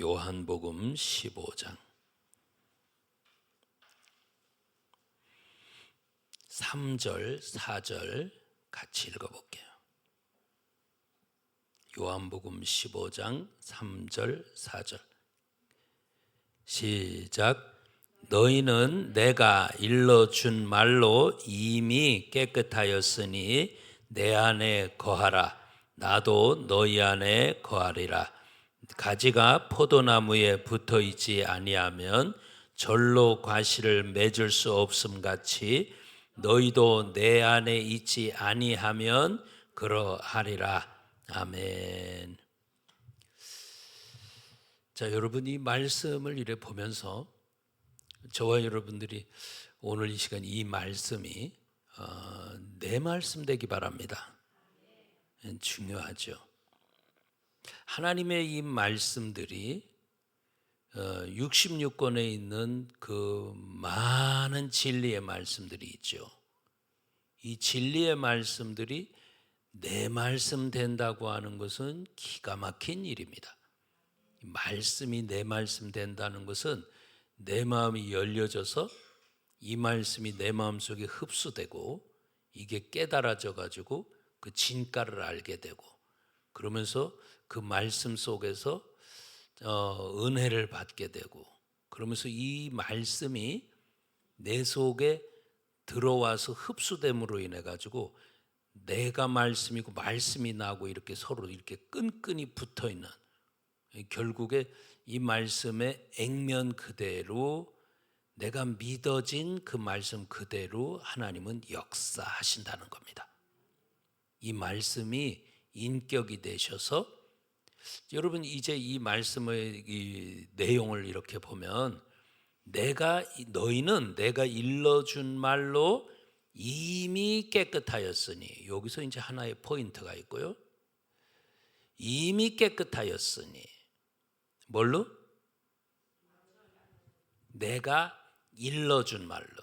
요한복음 15장 3절 4절 같이 읽어볼게요. 요한복음 15장 3절 4절 시작. 너희는 내가 일러준 말로 이미 깨끗하였으니 내 안에 거하라. 나도 너희 안에 거하리라. 가지가 포도나무에 붙어 있지 아니하면 절로 과실을 맺을 수 없음 같이 너희도 내 안에 있지 아니하면 그러하리라. 아멘. 자, 여러분 이 말씀을 이래 보면서 저와 여러분들이 오늘 이 시간 이 말씀이 내 말씀 되기 바랍니다. 중요하죠. 하나님의 이 말씀들이 66권에 있는 그 많은 진리의 말씀들이 있죠. 이 진리의 말씀들이 내 말씀 된다고 하는 것은 기가 막힌 일입니다. 말씀이 내 말씀 된다는 것은 내 마음이 열려져서 이 말씀이 내 마음속에 흡수되고 이게 깨달아져 가지고 그 진가를 알게 되고 그러면서 그 말씀 속에서 은혜를 받게 되고 그러면서 이 말씀이 내 속에 들어와서 흡수됨으로 인해 가지고 내가 말씀이고 말씀이 나고 이렇게 서로 이렇게 끈끈이 붙어 있는, 결국에 이 말씀의 액면 그대로 내가 믿어진 그 말씀 그대로 하나님은 역사하신다는 겁니다. 이 말씀이 인격이 되셔서 여러분 이제 이 말씀의 이 내용을 이렇게 보면 너희는 내가 일러준 말로 이미 깨끗하였으니, 여기서 이제 하나의 포인트가 있고요. 이미 깨끗하였으니 뭘로? 내가 일러준 말로.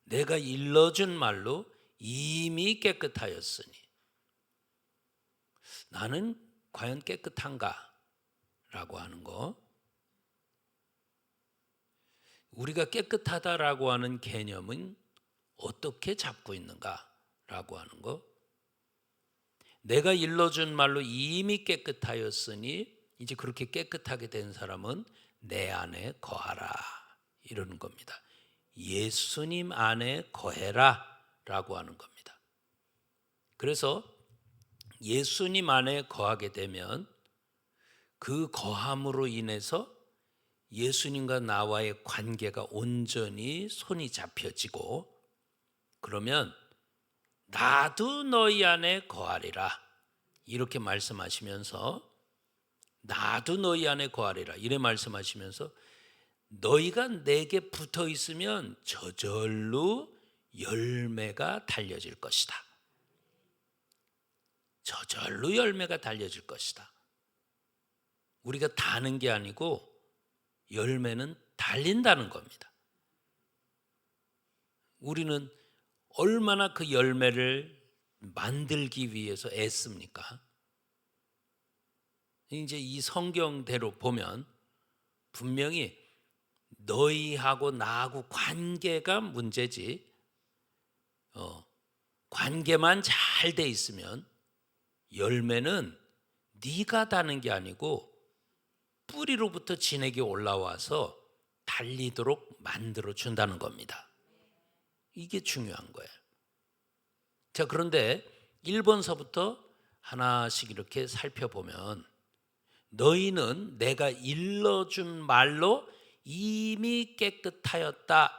내가 일러준 말로 이미 깨끗하였으니. 나는 과연 깨끗한가? 라고 하는 거. 우리가 깨끗하다라고 하는 개념은 어떻게 잡고 있는가? 라고 하는 거. 내가 일러준 말로 이미 깨끗하였으니 이제 그렇게 깨끗하게 된 사람은 내 안에 거하라. 이러는 겁니다. 예수님 안에 거해라. 라고 하는 겁니다. 그래서 예수님 안에 거하게 되면 그 거함으로 인해서 예수님과 나와의 관계가 온전히 손이 잡혀지고 그러면 나도 너희 안에 거하리라 이렇게 말씀하시면서 나도 너희 안에 거하리라 이래 말씀하시면서 너희가 내게 붙어 있으면 저절로 열매가 달려질 것이다. 저절로 열매가 달려질 것이다. 우리가 다는 게 아니고 열매는 달린다는 겁니다. 우리는 얼마나 그 열매를 만들기 위해서 애씁니까? 이제 이 성경대로 보면 분명히 너희하고 나하고 관계가 문제지, 관계만 잘 돼 있으면 열매는 네가 다는 게 아니고 뿌리로부터 진액이 올라와서 달리도록 만들어 준다는 겁니다. 이게 중요한 거예요. 자, 그런데 1번서부터 하나씩 이렇게 살펴보면 너희는 내가 일러준 말로 이미 깨끗하였다.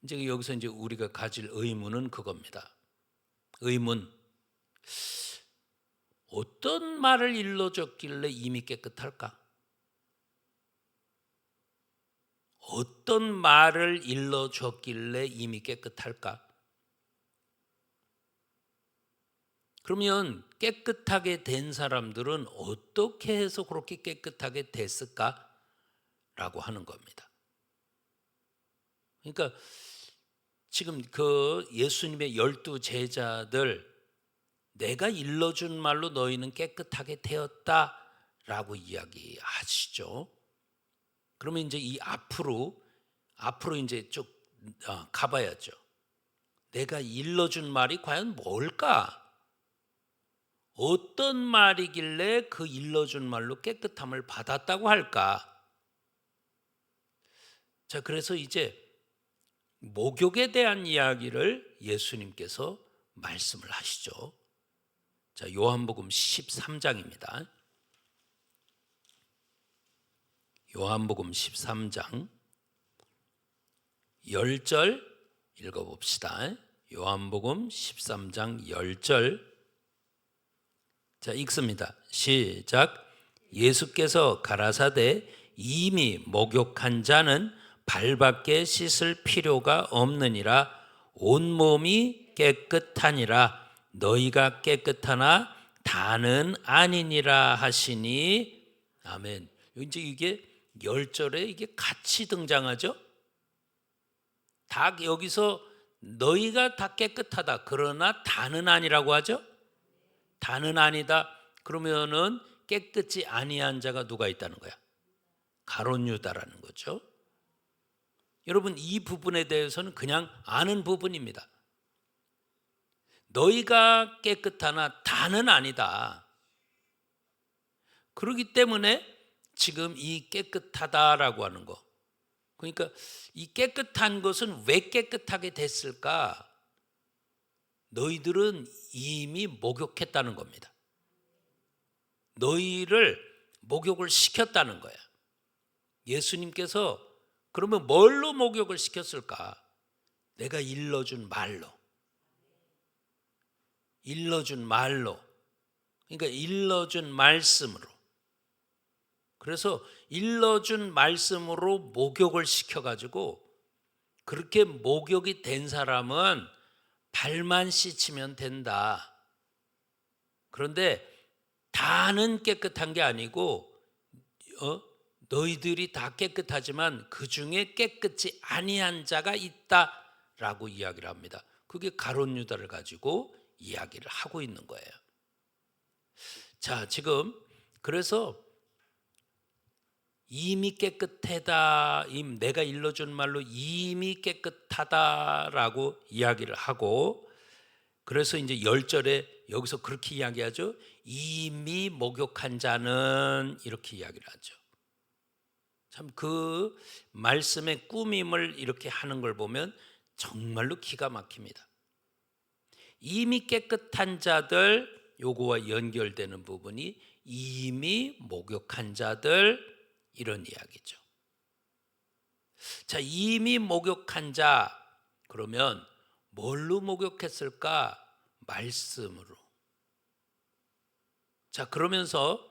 이제 여기서 이제 우리가 가질 의문은 그겁니다. 의문. 어떤 말을 일러줬길래 이미 깨끗할까? 어떤 말을 일러줬길래 이미 깨끗할까? 그러면 깨끗하게 된 사람들은 어떻게 해서 그렇게 깨끗하게 됐을까? 라고 하는 겁니다. 그러니까 지금 그 예수님의 12 제자들 내가 일러준 말로 너희는 깨끗하게 되었다 이야기하시죠. 그러면 이제 이 앞으로 이제 쭉 가봐야죠. 내가 일러준 말이 과연 뭘까? 어떤 말이길래 그 일러준 말로 깨끗함을 받았다고 할까? 자, 그래서 이제 목욕에 대한 이야기를 예수님께서 말씀을 하시죠. 자, 요한복음 13장입니다. 요한복음 13장 10절 읽어봅시다. 요한복음 13장 10절. 자, 읽습니다. 시작. 예수께서 가라사대 이미 목욕한 자는 발밖에 씻을 필요가 없느니라. 온몸이 깨끗하니라. 너희가 깨끗하나 다는 아니니라 하시니. 아멘. 이제 이게 10절에 이게 같이 등장하죠. 다 여기서 너희가 다 깨끗하다. 그러나 다는 아니라고 하죠. 다는 아니다. 그러면은 깨끗이 아니한 자가 누가 있다는 거야? 가룟 유다라는 거죠. 여러분, 이 부분에 대해서는 그냥 아는 부분입니다. 너희가 깨끗하나 다는 아니다. 그렇기 때문에 지금 이 깨끗하다라고 하는 거, 그러니까 이 깨끗한 것은 왜 깨끗하게 됐을까? 너희들은 이미 목욕했다는 겁니다. 너희를 목욕을 시켰다는 거야. 예수님께서 그러면 뭘로 목욕을 시켰을까? 내가 일러준 말로. 그러니까 일러준 말씀으로. 그래서 일러준 말씀으로 목욕을 시켜가지고 그렇게 목욕이 된 사람은 발만 씻으면 된다. 그런데 다는 깨끗한 게 아니고 너희들이 다 깨끗하지만 그 중에 깨끗이 아니한 자가 있다라고 이야기를 합니다. 그게 가룟 유다를 가지고 이야기를 하고 있는 거예요. 자, 지금 그래서 이미 깨끗하다, 내가 일러준 말로 이미 깨끗하다라고 이야기를 하고, 그래서 이제 10절에 여기서 그렇게 이야기하죠. 이미 목욕한 자는 이렇게 이야기를 하죠. 참 그 말씀의 꾸밈을 이렇게 하는 걸 보면 정말로 기가 막힙니다. 이미 깨끗한 자들, 요거와 연결되는 부분이 이미 목욕한 자들, 이런 이야기죠. 자, 이미 목욕한 자, 그러면 뭘로 목욕했을까? 말씀으로. 자, 그러면서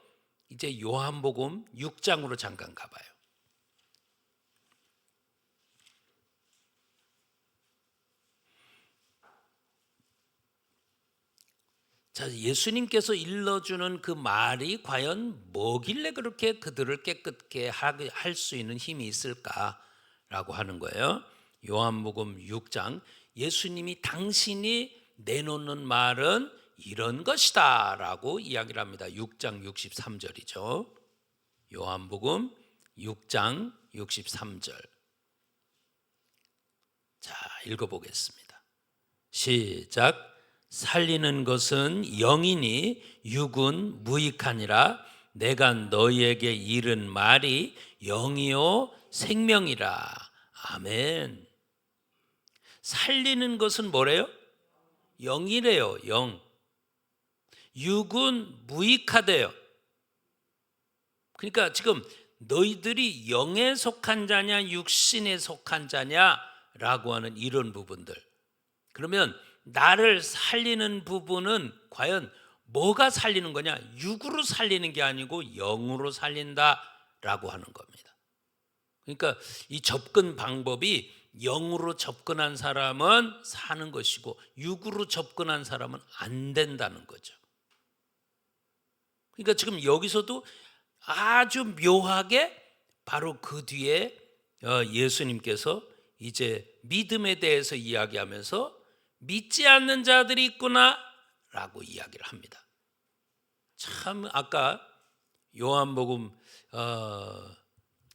이제 요한복음 6장으로 잠깐 가봐요. 자, 예수님께서 일러주는 그 말이 과연 뭐길래 그렇게 그들을 깨끗게 할 수 있는 힘이 있을까라고 하는 거예요. 요한복음 6장, 예수님이 당신이 내놓는 말은 이런 것이다 라고 이야기를 합니다. 6장 63절이죠. 요한복음 6장 63절. 자, 읽어보겠습니다. 시작. 살리는 것은 영이니 육은 무익하니라. 내가 너희에게 이른 말이 영이요 생명이라. 아멘. 살리는 것은 뭐래요? 영이래요. 영. 육은 무익하대요. 그러니까 지금 너희들이 영에 속한 자냐 육신에 속한 자냐라고 하는 이런 부분들. 그러면 나를 살리는 부분은 과연 뭐가 살리는 거냐? 육으로 살리는 게 아니고 영으로 살린다라고 하는 겁니다. 그러니까 이 접근 방법이 영으로 접근한 사람은 사는 것이고 육으로 접근한 사람은 안 된다는 거죠. 그러니까 지금 여기서도 아주 묘하게 바로 그 뒤에 예수님께서 이제 믿음에 대해서 이야기하면서 믿지 않는 자들이 있구나 라고 이야기를 합니다. 참 아까 요한복음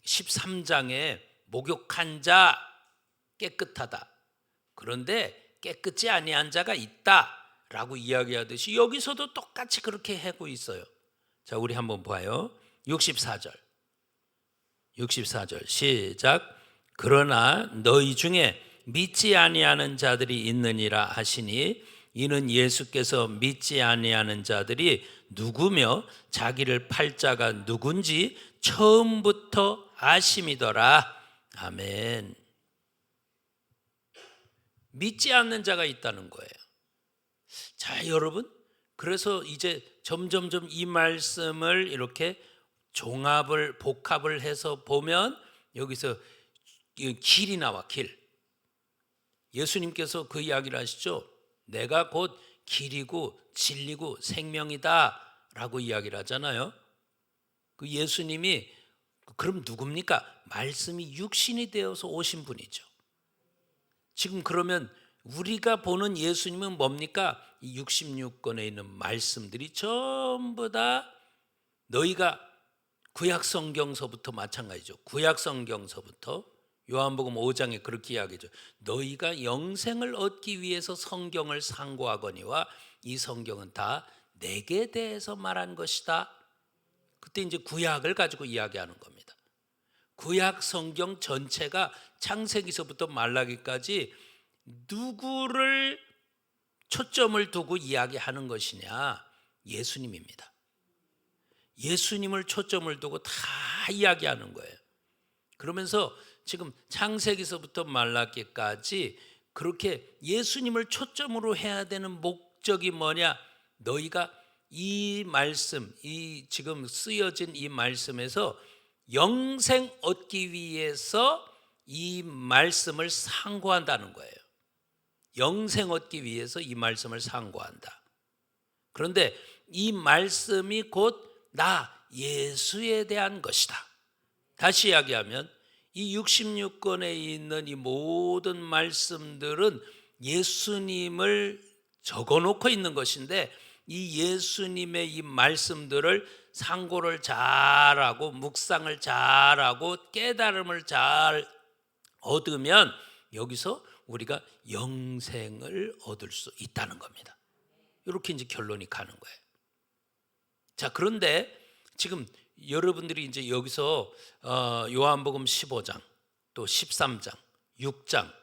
13장에 목욕한 자 깨끗하다. 그런데 깨끗지 아니한 자가 있다라고 이야기하듯이 여기서도 똑같이 그렇게 하고 있어요. 자, 우리 한번 봐요. 64절 시작. 그러나 너희 중에 믿지 아니하는 자들이 있느니라 하시니 이는 예수께서 믿지 아니하는 자들이 누구며 자기를 팔 자가 누군지 처음부터 아심이더라. 아멘. 믿지 않는 자가 있다는 거예요. 자, 여러분, 그래서 이제 점점점 이 말씀을 이렇게 복합을 해서 보면 여기서 길이 나와. 길. 예수님께서 그 이야기를 하시죠. 내가 곧 길이고 진리고 생명이다 라고 이야기를 하잖아요. 그 예수님이 그럼 누굽니까? 말씀이 육신이 되어서 오신 분이죠. 지금 그러면 우리가 보는 예수님은 뭡니까? 이 66권에 있는 말씀들이 전부 다 너희가 구약성경서부터 마찬가지죠. 구약성경서부터 요한복음 5장에 그렇게 이야기하죠. 너희가 영생을 얻기 위해서 성경을 상고하거니와 이 성경은 다 내게 대해서 말한 것이다. 그때 이제 구약을 가지고 이야기하는 겁니다. 구약 성경 전체가 창세기서부터 말라기까지 누구를 초점을 두고 이야기하는 것이냐? 예수님입니다. 예수님을 초점을 두고 다 이야기하는 거예요. 그러면서 지금 창세기서부터 말라기까지 그렇게 예수님을 초점으로 해야 되는 목적이 뭐냐? 너희가 이 말씀, 이 지금 쓰여진 이 말씀에서 영생 얻기 위해서 이 말씀을 상고한다는 거예요. 영생 얻기 위해서 이 말씀을 상고한다. 그런데 이 말씀이 곧 나 예수에 대한 것이다. 다시 이야기하면 이 66권에 있는 이 모든 말씀들은 예수님을 적어놓고 있는 것인데 이 예수님의 이 말씀들을 상고를 잘하고 묵상을 잘하고 깨달음을 잘 얻으면 여기서 우리가 영생을 얻을 수 있다는 겁니다. 이렇게 이제 결론이 가는 거예요. 자, 그런데 지금 여러분들이 이제 여기서 요한복음 15장 또 13장 6장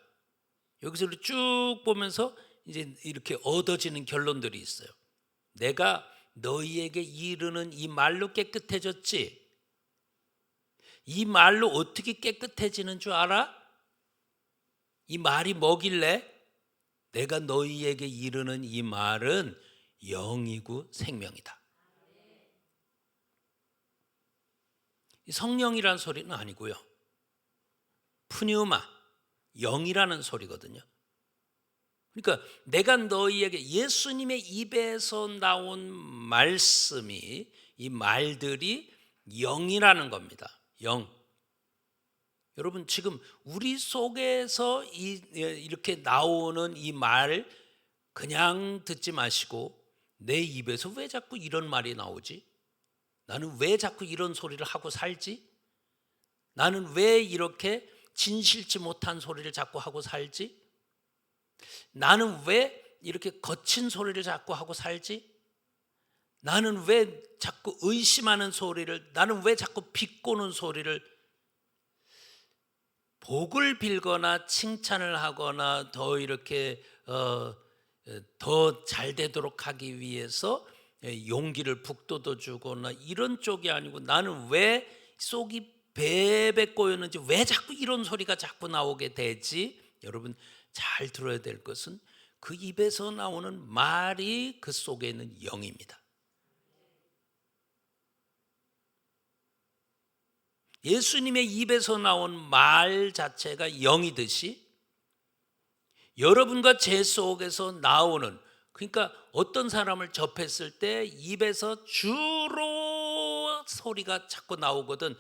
여기서 쭉 보면서 이제 이렇게 얻어지는 결론들이 있어요. 내가 너희에게 이르는 이 말로 깨끗해졌지. 이 말로 어떻게 깨끗해지는 줄 알아? 이 말이 뭐길래? 내가 너희에게 이르는 이 말은 영이고 생명이다. 성령이라는 소리는 아니고요. 푸뉴마, 영이라는 소리거든요. 그러니까 내가 너희에게 예수님의 입에서 나온 말씀이 이 말들이 영이라는 겁니다. 영. 여러분 지금 우리 속에서 이렇게 나오는 이 말 그냥 듣지 마시고 내 입에서 왜 자꾸 이런 말이 나오지? 나는 왜 자꾸 이런 소리를 하고 살지? 나는 왜 이렇게 진실치 못한 소리를 자꾸 하고 살지? 나는 왜 이렇게 거친 소리를 자꾸 하고 살지? 나는 왜 자꾸 의심하는 소리를, 나는 왜 자꾸 비꼬는 소리를, 복을 빌거나 칭찬을 하거나 더 이렇게 더 잘 되도록 하기 위해서 용기를 북돋워 주거나 이런 쪽이 아니고 나는 왜 속이 베베 꼬였는지 왜 자꾸 이런 소리가 자꾸 나오게 되지? 여러분 잘 들어야 될 것은 그 입에서 나오는 말이 그 속에 있는 영입니다. 예수님의 입에서 나온 말 자체가 영이듯이 여러분과 제 속에서 나오는, 그러니까 어떤 사람을 접했을 때 입에서 주로 소리가 자꾸 나오거든.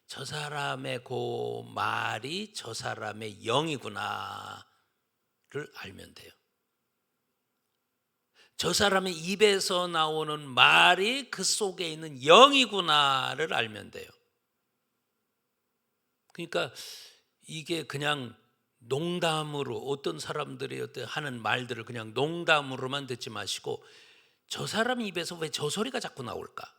저 사람의 그 말이 저 사람의 영이구나를 알면 돼요. 저 사람의 입에서 나오는 말이 그 속에 있는 영이구나를 알면 돼요. 그러니까 이게 그냥 농담으로, 어떤 사람들이 하는 말들을 그냥 농담으로만 듣지 마시고, 저 사람 입에서 왜 저 소리가 자꾸 나올까?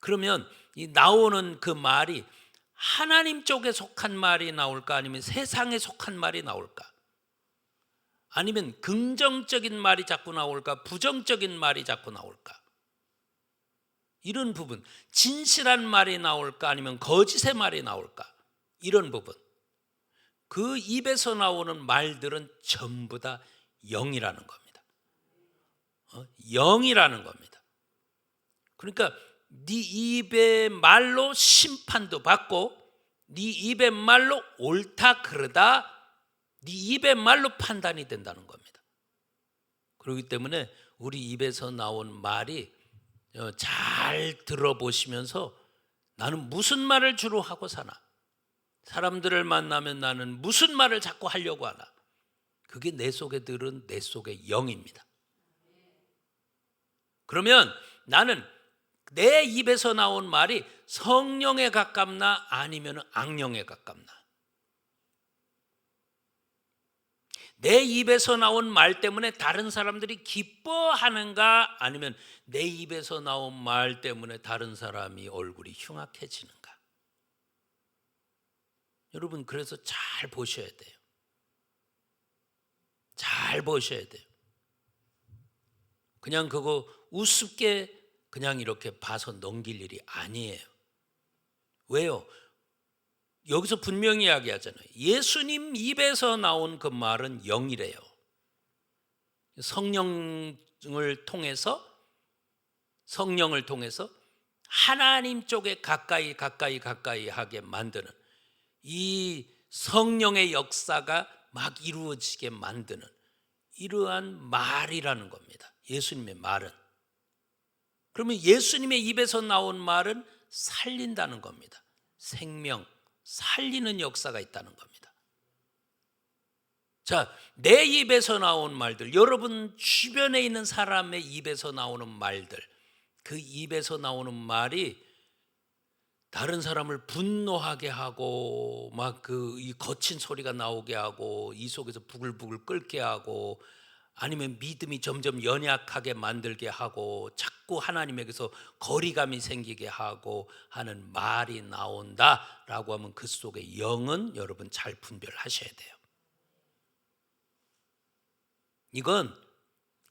그러면 이 나오는 그 말이 하나님 쪽에 속한 말이 나올까, 아니면 세상에 속한 말이 나올까, 아니면 긍정적인 말이 자꾸 나올까, 부정적인 말이 자꾸 나올까, 이런 부분, 진실한 말이 나올까, 아니면 거짓의 말이 나올까, 이런 부분, 그 입에서 나오는 말들은 전부 다 영이라는 겁니다. 영이라는 겁니다. 그러니까 네 입의 말로 심판도 받고, 네 입의 말로 옳다 그르다, 네 입의 말로 판단이 된다는 겁니다. 그렇기 때문에 우리 입에서 나온 말이 잘 들어보시면서, 나는 무슨 말을 주로 하고 사나, 사람들을 만나면 나는 무슨 말을 자꾸 하려고 하나, 그게 내 속에 들은 내 속의 영입니다. 그러면 나는 내 입에서 나온 말이 성령에 가깝나 아니면 악령에 가깝나, 내 입에서 나온 말 때문에 다른 사람들이 기뻐하는가, 아니면 내 입에서 나온 말 때문에 다른 사람이 얼굴이 흉악해지는가. 여러분, 그래서 잘 보셔야 돼요. 잘 보셔야 돼요. 그냥 그거 우습게 그냥 이렇게 봐서 넘길 일이 아니에요. 왜요? 여기서 분명히 이야기하잖아요. 예수님 입에서 나온 그 말은 영이래요. 성령을 통해서 하나님 쪽에 가까이 하게 만드는, 이 성령의 역사가 막 이루어지게 만드는 이러한 말이라는 겁니다. 예수님의 말은. 그러면 예수님의 입에서 나온 말은 살린다는 겁니다. 생명, 살리는 역사가 있다는 겁니다. 자, 내 입에서 나온 말들, 여러분 주변에 있는 사람의 입에서 나오는 말들, 그 입에서 나오는 말이 다른 사람을 분노하게 하고, 막 이 거친 소리가 나오게 하고, 이 속에서 부글부글 끓게 하고, 아니면 믿음이 점점 연약하게 만들게 하고, 자꾸 하나님에게서 거리감이 생기게 하고 하는 말이 나온다라고 하면, 그 속에 영은 여러분 잘 분별하셔야 돼요. 이건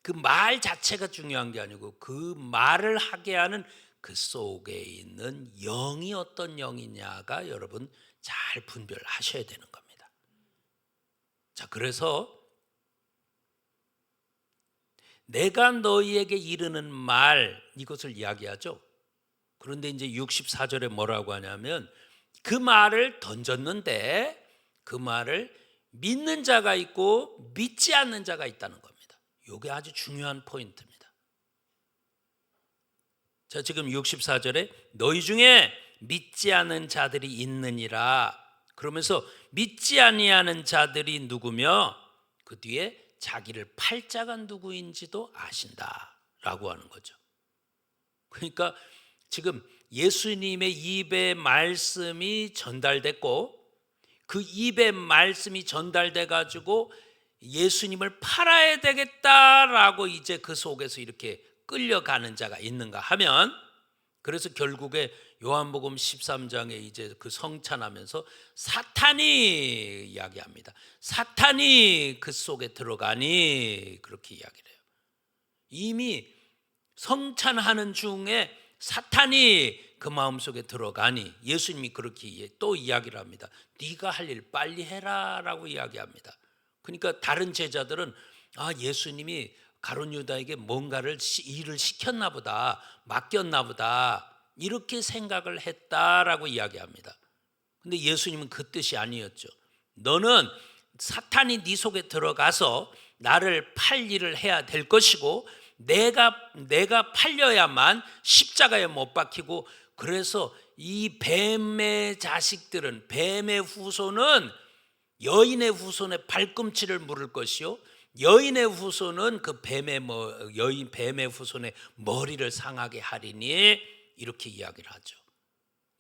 그 말 자체가 중요한 게 아니고, 그 말을 하게 하는 그 속에 있는 영이 어떤 영이냐가 여러분 잘 분별하셔야 되는 겁니다. 자, 그래서 내가 너희에게 이르는 말, 이것을 이야기하죠. 그런데 이제 64절에 뭐라고 하냐면, 그 말을 던졌는데 그 말을 믿는 자가 있고 믿지 않는 자가 있다는 겁니다. 이게 아주 중요한 포인트입니다. 자, 지금 64절에 너희 중에 믿지 않는 자들이 있느니라, 그러면서 믿지 아니하는 자들이 누구며 그 뒤에 자기를 팔 자가 누구인지도 아신다라고 하는 거죠. 그러니까 지금 예수님의 입의 말씀이 전달됐고, 그 입의 말씀이 전달돼 가지고 예수님을 팔아야 되겠다라고 이제 그 속에서 이렇게 끌려가는 자가 있는가 하면, 그래서 결국에 요한복음 13장에 이제 그 성찬하면서 사탄이 이야기합니다. 사탄이 그 속에 들어가니, 그렇게 이야기를 해요. 이미 성찬하는 중에 사탄이 그 마음속에 들어가니, 예수님이 그렇게 또 이야기를 합니다. 네가 할 일 빨리 해라 라고 이야기합니다. 그러니까 다른 제자들은 예수님이 가룟 유다에게 뭔가를 일을 시켰나 보다, 맡겼나 보다, 이렇게 생각을 했다라고 이야기합니다. 근데 예수님은 그 뜻이 아니었죠. 너는 사탄이 네 속에 들어가서 나를 팔 일을 해야 될 것이고, 내가 팔려야만 십자가에 못 박히고, 그래서 이 뱀의 자식들은, 뱀의 후손은 여인의 후손의 발꿈치를 물을 것이요, 여인의 후손은 그 뱀의 후손의 머리를 상하게 하리니 이렇게 이야기를 하죠.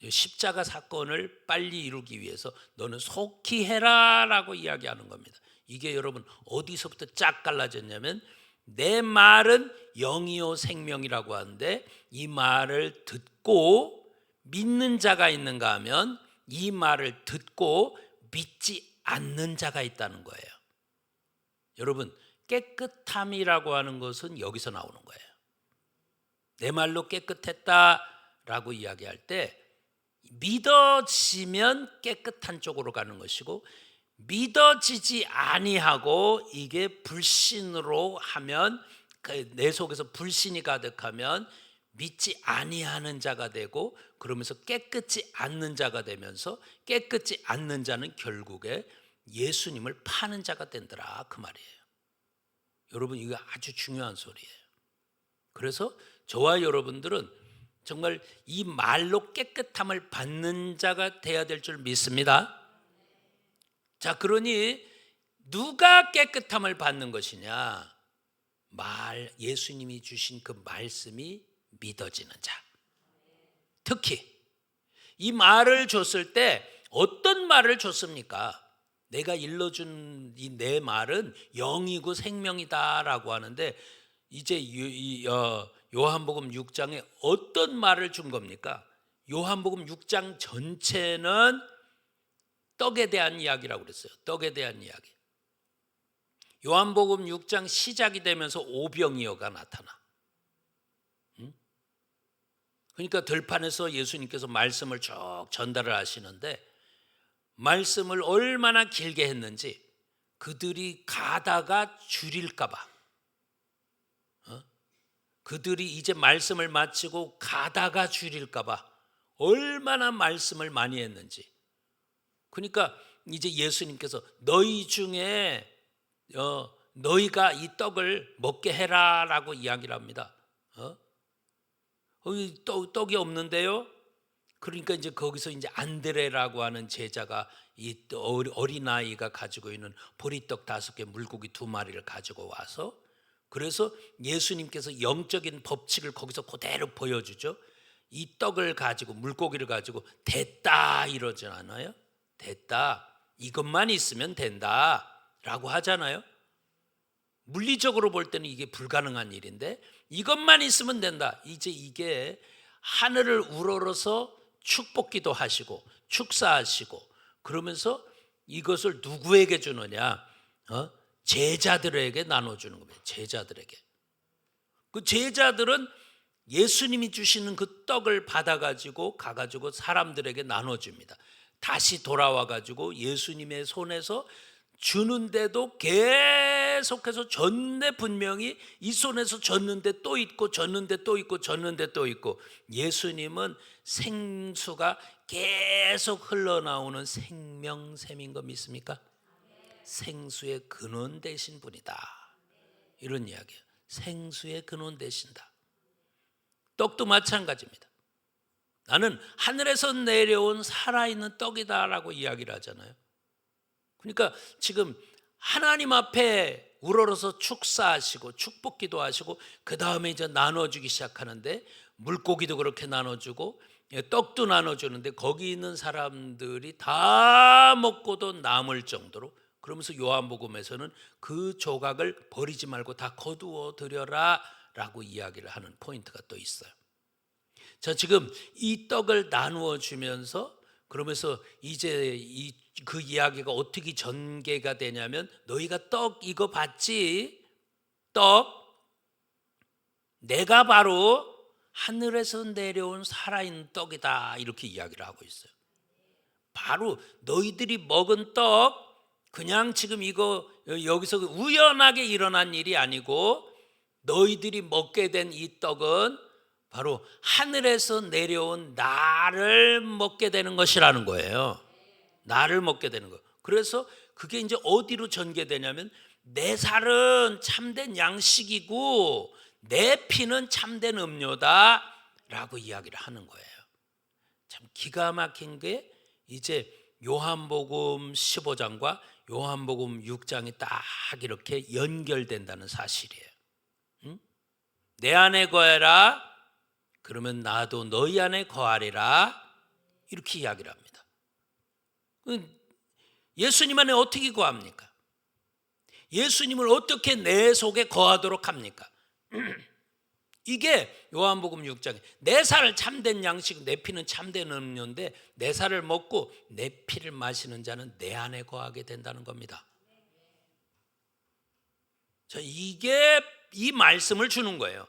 십자가 사건을 빨리 이루기 위해서 너는 속히 해라라고 이야기하는 겁니다. 이게 여러분 어디서부터 쫙 갈라졌냐면 내 말은 영이요 생명이라고 하는데 이 말을 듣고 믿는 자가 있는가 하면 이 말을 듣고 믿지 않는 자가 있다는 거예요. 여러분 깨끗함이라고 하는 것은 여기서 나오는 거예요. 내 말로 깨끗했다라고 이야기할 때 믿어지면 깨끗한 쪽으로 가는 것이고 믿어지지 아니하고 이게 불신으로 하면 내 속에서 불신이 가득하면 믿지 아니하는 자가 되고 그러면서 깨끗지 않는 자가 되면서 깨끗지 않는 자는 결국에 예수님을 파는 자가 된더라 그 말이에요. 여러분 이거 아주 중요한 소리예요. 그래서 저와 여러분들은 정말 이 말로 깨끗함을 받는 자가 돼야 될 줄 믿습니다. 자, 그러니 누가 깨끗함을 받는 것이냐? 예수님이 주신 그 말씀이 믿어지는 자. 특히 이 말을 줬을 때 어떤 말을 줬습니까? 내가 일러준 이 내 말은 영이고 생명이다라고 하는데 이제 요한복음 6장에 어떤 말을 준 겁니까? 요한복음 6장 전체는 떡에 대한 이야기라고 그랬어요. 떡에 대한 이야기. 요한복음 6장 시작이 되면서 오병이어가 나타나. 그러니까 들판에서 예수님께서 말씀을 쭉 전달을 하시는데 말씀을 얼마나 길게 했는지 그들이 가다가 줄일까 봐 그들이 이제 말씀을 마치고 가다가 줄일까 봐 얼마나 말씀을 많이 했는지. 그러니까 이제 예수님께서 너희 중에 너희가 이 떡을 먹게 해라라고 이야기를 합니다. 떡이 없는데요. 그러니까 이제 거기서 이제 안드레라고 하는 제자가 이 어린아이가 가지고 있는 보리떡 5개 물고기 2마리를 가지고 와서 그래서 예수님께서 영적인 법칙을 거기서 그대로 보여주죠. 이 떡을 가지고 물고기를 가지고 됐다 이러지 않아요? 됐다. 이것만 있으면 된다라고 하잖아요. 물리적으로 볼 때는 이게 불가능한 일인데 이것만 있으면 된다. 이제 이게 하늘을 우러러서 축복기도 하시고 축사하시고 그러면서 이것을 누구에게 주느냐? 제자들에게 나눠주는 겁니다. 제자들에게. 그 제자들은 예수님이 주시는 그 떡을 받아가지고 가가지고 사람들에게 나눠줍니다. 다시 돌아와가지고 예수님의 손에서 주는데도 계속해서 줬는데 분명히 이 손에서 줬는데 또 있고 줬는데 또 있고 줬는데 또 있고 예수님은 생수가 계속 흘러나오는 생명샘인 거 믿습니까? 생수의 근원 되신 분이다. 이런 이야기예요. 생수의 근원 되신다. 떡도 마찬가지입니다. 나는 하늘에서 내려온 살아있는 떡이다라고 이야기를 하잖아요. 그러니까 지금 하나님 앞에 우러러서 축사하시고 축복기도 하시고 그 다음에 이제 나눠주기 시작하는데 물고기도 그렇게 나눠주고 떡도 나눠주는데 거기 있는 사람들이 다 먹고도 남을 정도로 그러면서 요한복음에서는 그 조각을 버리지 말고 다 거두어 드려라 라고 이야기를 하는 포인트가 또 있어요. 자, 지금 이 떡을 나누어 주면서 그러면서 이제 그 이야기가 어떻게 전개가 되냐면 너희가 떡 이거 봤지? 떡 내가 바로 하늘에서 내려온 살아있는 떡이다 이렇게 이야기를 하고 있어요. 바로 너희들이 먹은 떡 그냥 지금 이거 여기서 우연하게 일어난 일이 아니고 너희들이 먹게 된 이 떡은 바로 하늘에서 내려온 나를 먹게 되는 것이라는 거예요. 나를 먹게 되는 거. 그래서 그게 이제 어디로 전개되냐면 내 살은 참된 양식이고 내 피는 참된 음료다라고 이야기를 하는 거예요. 참 기가 막힌 게 이제 요한복음 15장과 요한복음 6장이 딱 이렇게 연결된다는 사실이에요. 응? 내 안에 거하라 그러면 나도 너희 안에 거하리라 이렇게 이야기를 합니다. 예수님 안에 어떻게 거합니까? 예수님을 어떻게 내 속에 거하도록 합니까? 이게 요한복음 6장에 내 살 참된 양식 내 피는 참된 음료인데 내 살을 먹고 내 피를 마시는 자는 내 안에 거하게 된다는 겁니다. 자, 이게 이 말씀을 주는 거예요.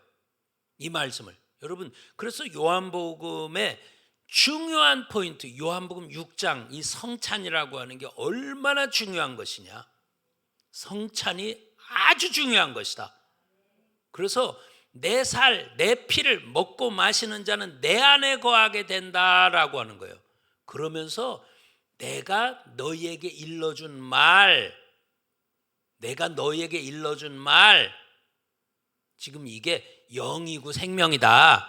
이 말씀을. 여러분, 그래서 요한복음의 중요한 포인트, 요한복음 6장 이 성찬이라고 하는 게 얼마나 중요한 것이냐. 성찬이 아주 중요한 것이다. 그래서 내 살, 내 피를 먹고 마시는 자는 내 안에 거하게 된다라고 하는 거예요. 그러면서 내가 너희에게 일러준 말, 지금 이게 영이고 생명이다.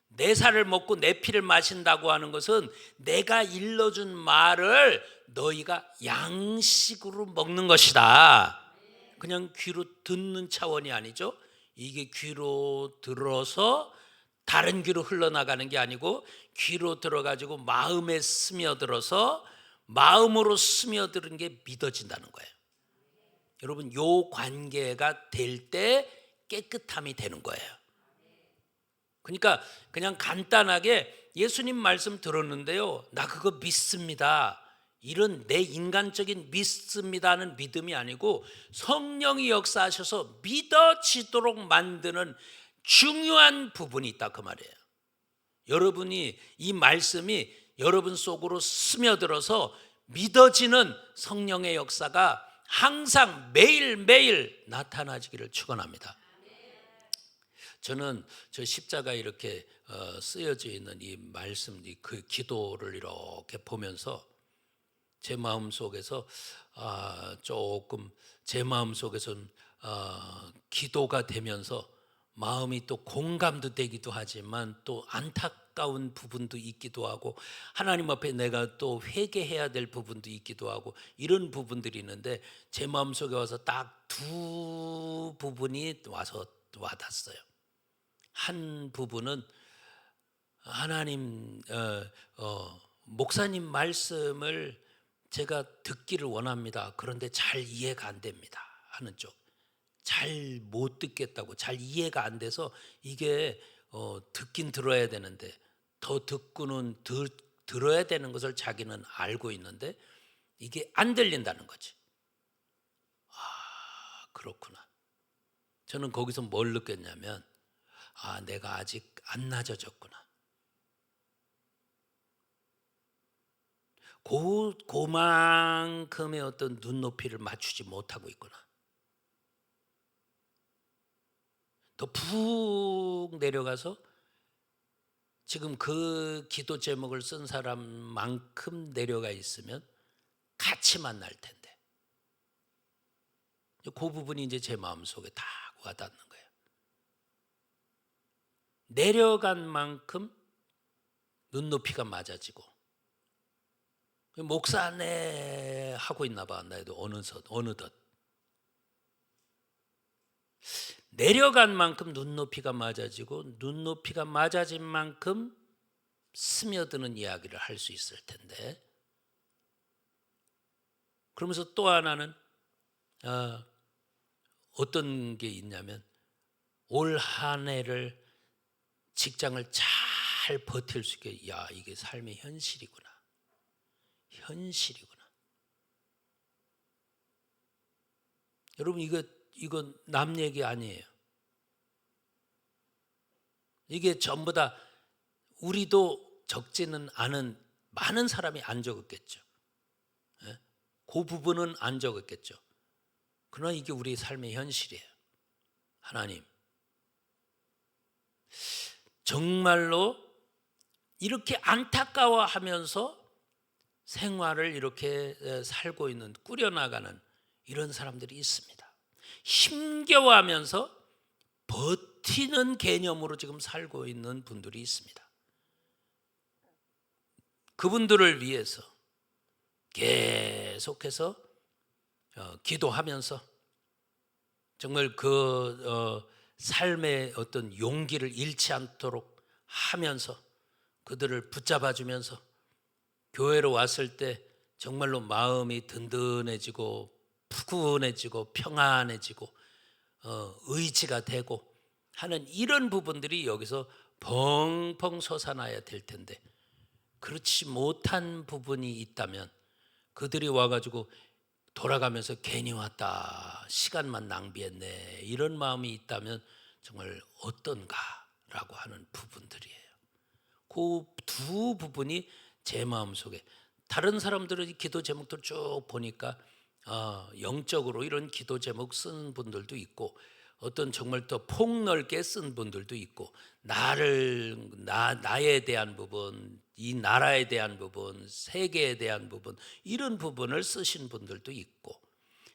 내 살을 먹고 내 피를 마신다고 하는 것은 내가 일러준 말을 너희가 양식으로 먹는 것이다. 그냥 귀로 듣는 차원이 아니죠. 이게 귀로 들어서 다른 귀로 흘러나가는 게 아니고 귀로 들어가지고 마음에 스며들어서 마음으로 스며드는 게 믿어진다는 거예요. 여러분, 요 관계가 될 때 깨끗함이 되는 거예요. 그러니까 그냥 간단하게 예수님 말씀 들었는데요, 나 그거 믿습니다, 이런 내 인간적인 믿습니다는 믿음이 아니고 성령이 역사하셔서 믿어지도록 만드는 중요한 부분이 있다 그 말이에요. 여러분이 이 말씀이 여러분 속으로 스며들어서 믿어지는 성령의 역사가 항상 매일매일 나타나지기를 축원합니다. 저는 저 십자가 이렇게 쓰여져 있는 이 말씀, 그 기도를 이렇게 보면서 제 마음 속에서 조금 제 마음 속에서는 기도가 되면서 마음이 또 공감도 되기도 하지만 또 안타까운 부분도 있기도 하고 하나님 앞에 내가 또 회개해야 될 부분도 있기도 하고 이런 부분들이 있는데 제 마음 속에 와서 딱 두 부분이 와서 와닿았어요. 한 부분은 하나님 목사님 말씀을 제가 듣기를 원합니다. 그런데 잘 이해가 안 됩니다 하는 쪽, 잘 못 듣겠다고, 잘 이해가 안 돼서 이게 듣긴 들어야 되는데 더 듣고는 들어야 되는 것을 자기는 알고 있는데 이게 안 들린다는 거지. 그렇구나. 저는 거기서 뭘 느꼈냐면 내가 아직 안 낮아졌구나. 그만큼의 어떤 눈높이를 맞추지 못하고 있구나. 더 푹 내려가서 지금 그 기도 제목을 쓴 사람만큼 내려가 있으면 같이 만날 텐데. 그 부분이 이제 제 마음속에 다 와닿는 거예요. 내려간 만큼 눈높이가 맞아지고 목사네 하고 있나 봐. 나도 어느덧 내려간 만큼 눈높이가 맞아지고 눈높이가 맞아진 만큼 스며드는 이야기를 할 수 있을 텐데, 그러면서 또 하나는 어떤 게 있냐면 올 한 해를 직장을 잘 버틸 수 있게, 이게 삶의 현실이구나. 여러분, 이거 남 얘기 아니에요. 이게 전부 다 우리도 적지는 않은 많은 사람이 안 적었겠죠. 그 부분은 안 적었겠죠. 그러나 이게 우리의 삶의 현실이에요. 하나님, 정말로 이렇게 안타까워하면서 생활을 이렇게 살고 있는, 꾸려나가는 이런 사람들이 있습니다. 힘겨워하면서 버티는 개념으로 지금 살고 있는 분들이 있습니다. 그분들을 위해서 계속 계속해서 기도하면서 정말 삶의 어떤 용기를 잃지 않도록 하면서 그들을 붙잡아 주면서 교회로 왔을 때 정말로 마음이 든든해지고 푸근해지고 평안해지고 의지가 되고 하는 이런 부분들이 여기서 펑펑 솟아나야 될 텐데, 그렇지 못한 부분이 있다면 그들이 와가지고 돌아가면서 괜히 왔다, 시간만 낭비했네, 이런 마음이 있다면 정말 어떤가라고 하는 부분들이에요. 그 두 부분이 제 마음속에, 다른 사람들의 기도 제목들 쭉 보니까 영적으로 이런 기도 제목 쓴 분들도 있고, 어떤 정말 더 폭넓게 쓴 분들도 있고, 나에 대한 부분, 이 나라에 대한 부분, 세계에 대한 부분, 이런 부분을 쓰신 분들도 있고,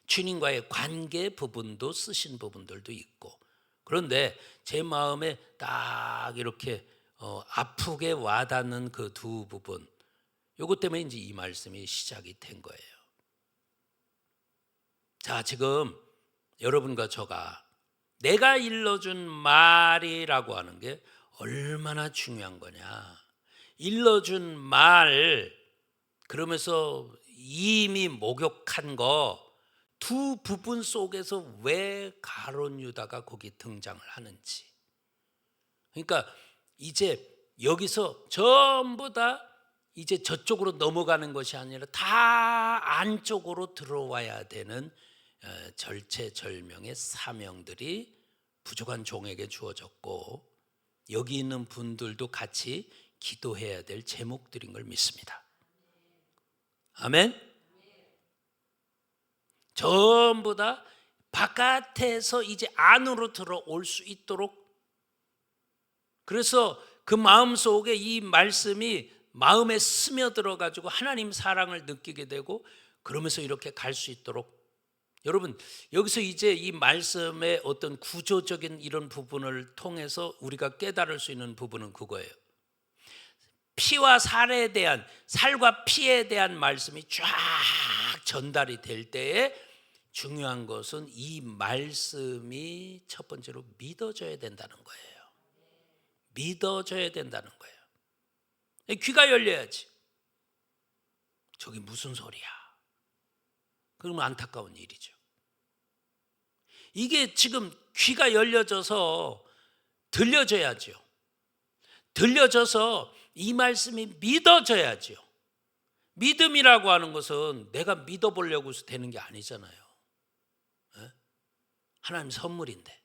주님과의 관계 부분도 쓰신 부분들도 있고. 그런데 제 마음에 딱 이렇게 아프게 와닿는 그 두 부분, 요것 때문에 이제 이 말씀이 시작이 된 거예요. 자, 지금 여러분과 저가 내가 일러준 말이라고 하는 게 얼마나 중요한 거냐. 일러준 말, 그러면서 이미 목욕한 거, 두 부분 속에서 왜 가룟 유다가 거기 등장을 하는지. 그러니까 이제 여기서 전부 다 이제 저쪽으로 넘어가는 것이 아니라 다 안쪽으로 들어와야 되는 절체절명의 사명들이 부족한 종에게 주어졌고, 여기 있는 분들도 같이 기도해야 될 제목들인 걸 믿습니다. 아멘. 전부 다 바깥에서 이제 안으로 들어올 수 있도록, 그래서 그 마음속에 이 말씀이 마음에 스며들어 가지고 하나님 사랑을 느끼게 되고, 그러면서 이렇게 갈 수 있도록. 여러분, 여기서 이제 이 말씀의 어떤 구조적인 이런 부분을 통해서 우리가 깨달을 수 있는 부분은 그거예요. 피와 살에 대한, 살과 피에 대한 말씀이 쫙 전달이 될 때에 중요한 것은 이 말씀이 첫 번째로 믿어져야 된다는 거예요. 믿어져야 된다는 거예요. 귀가 열려야지. 저게 무슨 소리야? 그러면 안타까운 일이죠. 이게 지금 귀가 열려져서 들려져야죠. 들려져서 이 말씀이 믿어져야죠. 믿음이라고 하는 것은 내가 믿어보려고 해서 되는 게 아니잖아요. 하나님 선물인데,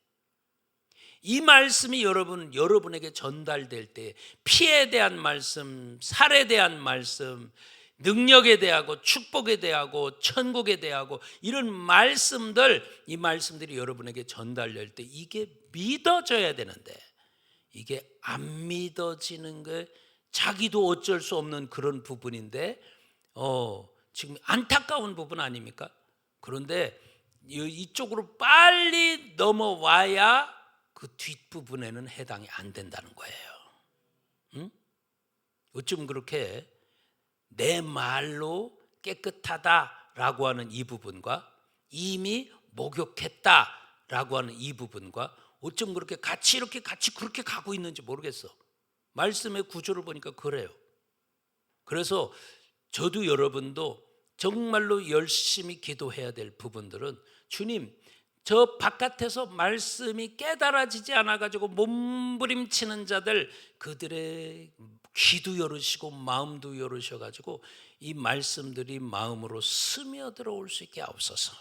이 말씀이 여러분에게 전달될 때 피에 대한 말씀, 살에 대한 말씀, 능력에 대하고 축복에 대하고 천국에 대하고 이런 말씀들, 이 말씀들이 여러분에게 전달될 때 이게 믿어져야 되는데, 이게 안 믿어지는 게 자기도 어쩔 수 없는 그런 부분인데 지금 안타까운 부분 아닙니까? 그런데 이쪽으로 빨리 넘어와야 그 뒷부분에는 해당이 안 된다는 거예요. 응? 어쩜 그렇게 내 말로 깨끗하다라고 하는 이 부분과 이미 목욕했다라고 하는 이 부분과 어쩜 그렇게 같이 그렇게 가고 있는지 모르겠어. 말씀의 구조를 보니까 그래요. 그래서 저도 여러분도 정말로 열심히 기도해야 될 부분들은, 주님, 저 바깥에서 말씀이 깨달아지지 않아가지고 몸부림치는 자들, 그들의 귀도 열으시고 마음도 열으셔가지고 이 말씀들이 마음으로 스며들어 올 수 있게 하옵소서.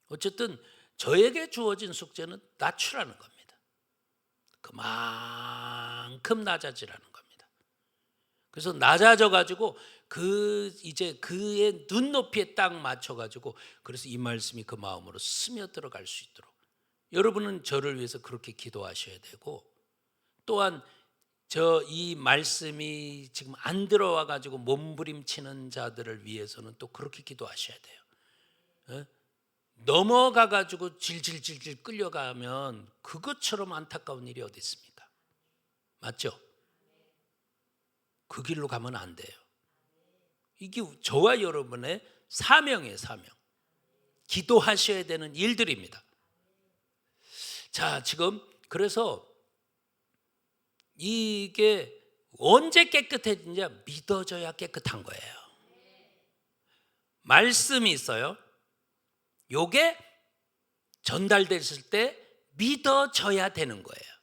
어쨌든 저에게 주어진 숙제는 낮추라는 겁니다. 그만큼 낮아지라는 겁니다. 그래서 낮아져 가지고 이제 그의 눈높이에 딱 맞춰 가지고, 그래서 이 말씀이 그 마음으로 스며들어 갈 수 있도록 여러분은 저를 위해서 그렇게 기도하셔야 되고, 또한 이 말씀이 지금 안 들어와 가지고 몸부림치는 자들을 위해서는 또 그렇게 기도하셔야 돼요. 넘어가 가지고 질질질질 끌려가면 그것처럼 안타까운 일이 어디 있습니까? 맞죠? 그 길로 가면 안 돼요. 이게 저와 여러분의 사명이에요, 사명. 기도하셔야 되는 일들입니다. 자, 지금 그래서 이게 언제 깨끗해지냐? 믿어져야 깨끗한 거예요. 말씀이 있어요. 요게 전달됐을 때 믿어져야 되는 거예요.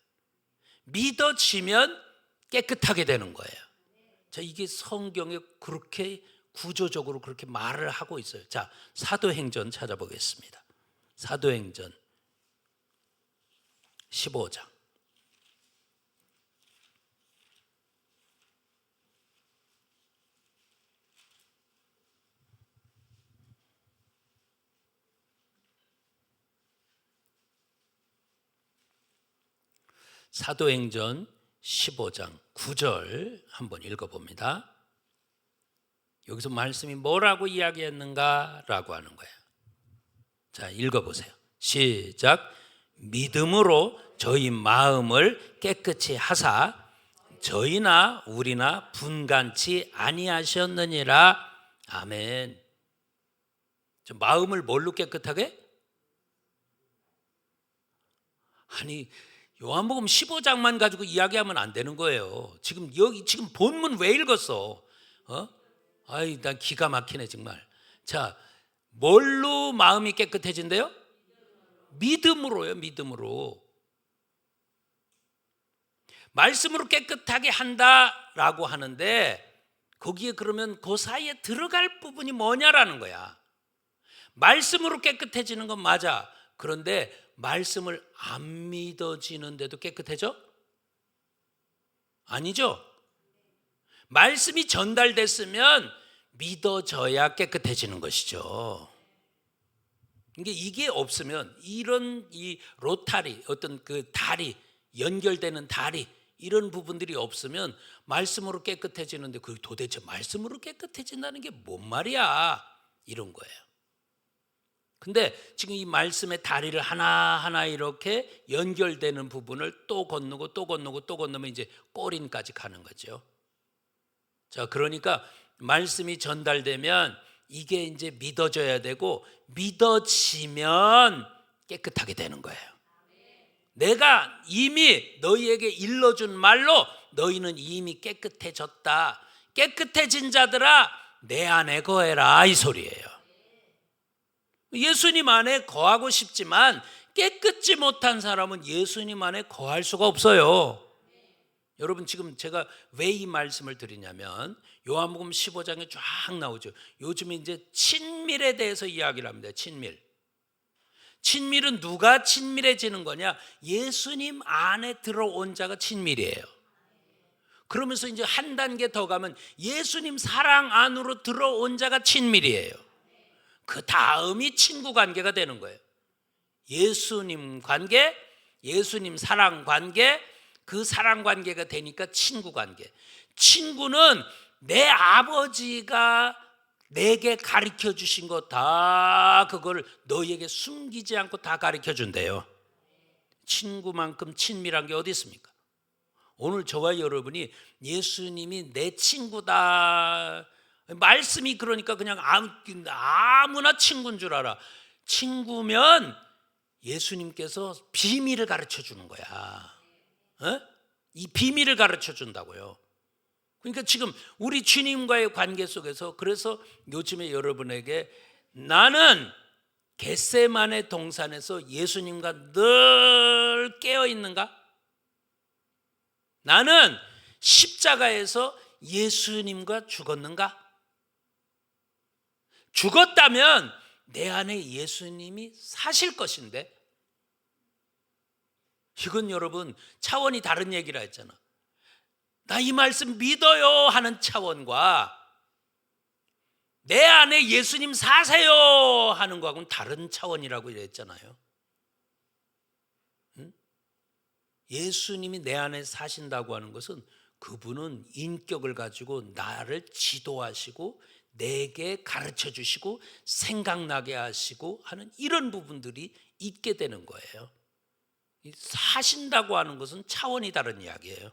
믿어지면 깨끗하게 되는 거예요. 자, 이게 성경에 그렇게 구조적으로 그렇게 말을 하고 있어요. 자, 사도행전 찾아보겠습니다. 사도행전 15장. 사도행전 15장 9절 한번 읽어봅니다. 여기서 말씀이 뭐라고 이야기했는가라고 하는 거예요. 자, 읽어보세요. 시작. 믿음으로 저희 마음을 깨끗이 하사 저희나 우리나 분간치 아니하셨느니라. 아멘. 저 마음을 뭘로 깨끗하게? 아니, 요한복음 15장만 가지고 이야기하면 안 되는 거예요. 지금 본문 왜 읽었어? 아이, 난 기가 막히네 정말. 자, 뭘로 마음이 깨끗해진대요? 믿음으로요, 믿음으로. 말씀으로 깨끗하게 한다라고 하는데 거기에 그러면 그 사이에 들어갈 부분이 뭐냐라는 거야. 말씀으로 깨끗해지는 건 맞아. 그런데 말씀을 안 믿어지는데도 깨끗해져? 아니죠. 말씀이 전달됐으면 믿어져야 깨끗해지는 것이죠. 이게 없으면 이런 이 로타리, 어떤 그 다리, 연결되는 다리, 이런 부분들이 없으면 말씀으로 깨끗해지는데 그 도대체 말씀으로 깨끗해진다는 게 뭔 말이야? 이런 거예요. 근데 지금 이 말씀의 다리를 하나하나 이렇게 연결되는 부분을 또 건너고 또 건너고 또 건너면 이제 꼬린까지 가는 거죠. 자, 그러니까 말씀이 전달되면 이게 이제 믿어져야 되고 믿어지면 깨끗하게 되는 거예요. 내가 이미 너희에게 일러준 말로 너희는 이미 깨끗해졌다. 깨끗해진 자들아 내 안에 거해라, 이 소리예요. 예수님 안에 거하고 싶지만 깨끗지 못한 사람은 예수님 안에 거할 수가 없어요. 여러분, 지금 제가 왜 이 말씀을 드리냐면 요한복음 15장에 쫙 나오죠. 요즘에 이제 친밀에 대해서 이야기를 합니다. 친밀은 누가 친밀해지는 거냐? 예수님 안에 들어온 자가 친밀이에요. 그러면서 이제 한 단계 더 가면 예수님 사랑 안으로 들어온 자가 친밀이에요. 그 다음이 친구 관계가 되는 거예요. 예수님 관계, 예수님 사랑 관계, 그 사랑 관계가 되니까 친구 관계. 친구는 내 아버지가 내게 가르쳐 주신 거 다 그걸 너희에게 숨기지 않고 다 가르쳐 준대요. 친구만큼 친밀한 게 어디 있습니까? 오늘 저와 여러분이 예수님이 내 친구다. 말씀이 그러니까 그냥 아무나 친구인 줄 알아. 친구면 예수님께서 비밀을 가르쳐 주는 거야. 이 비밀을 가르쳐 준다고요. 그러니까 지금 우리 주님과의 관계 속에서, 그래서 요즘에 여러분에게 나는 겟세마네 동산에서 예수님과 늘 깨어 있는가? 나는 십자가에서 예수님과 죽었는가? 죽었다면 내 안에 예수님이 사실 것인데, 이건 여러분 차원이 다른 얘기라 했잖아. 나 이 말씀 믿어요 하는 차원과 내 안에 예수님 사세요 하는 거하고는 다른 차원이라고 이랬잖아요. 예수님이 내 안에 사신다고 하는 것은 그분은 인격을 가지고 나를 지도하시고 내게 가르쳐 주시고 생각나게 하시고 하는 이런 부분들이 있게 되는 거예요. 사신다고 하는 것은 차원이 다른 이야기예요.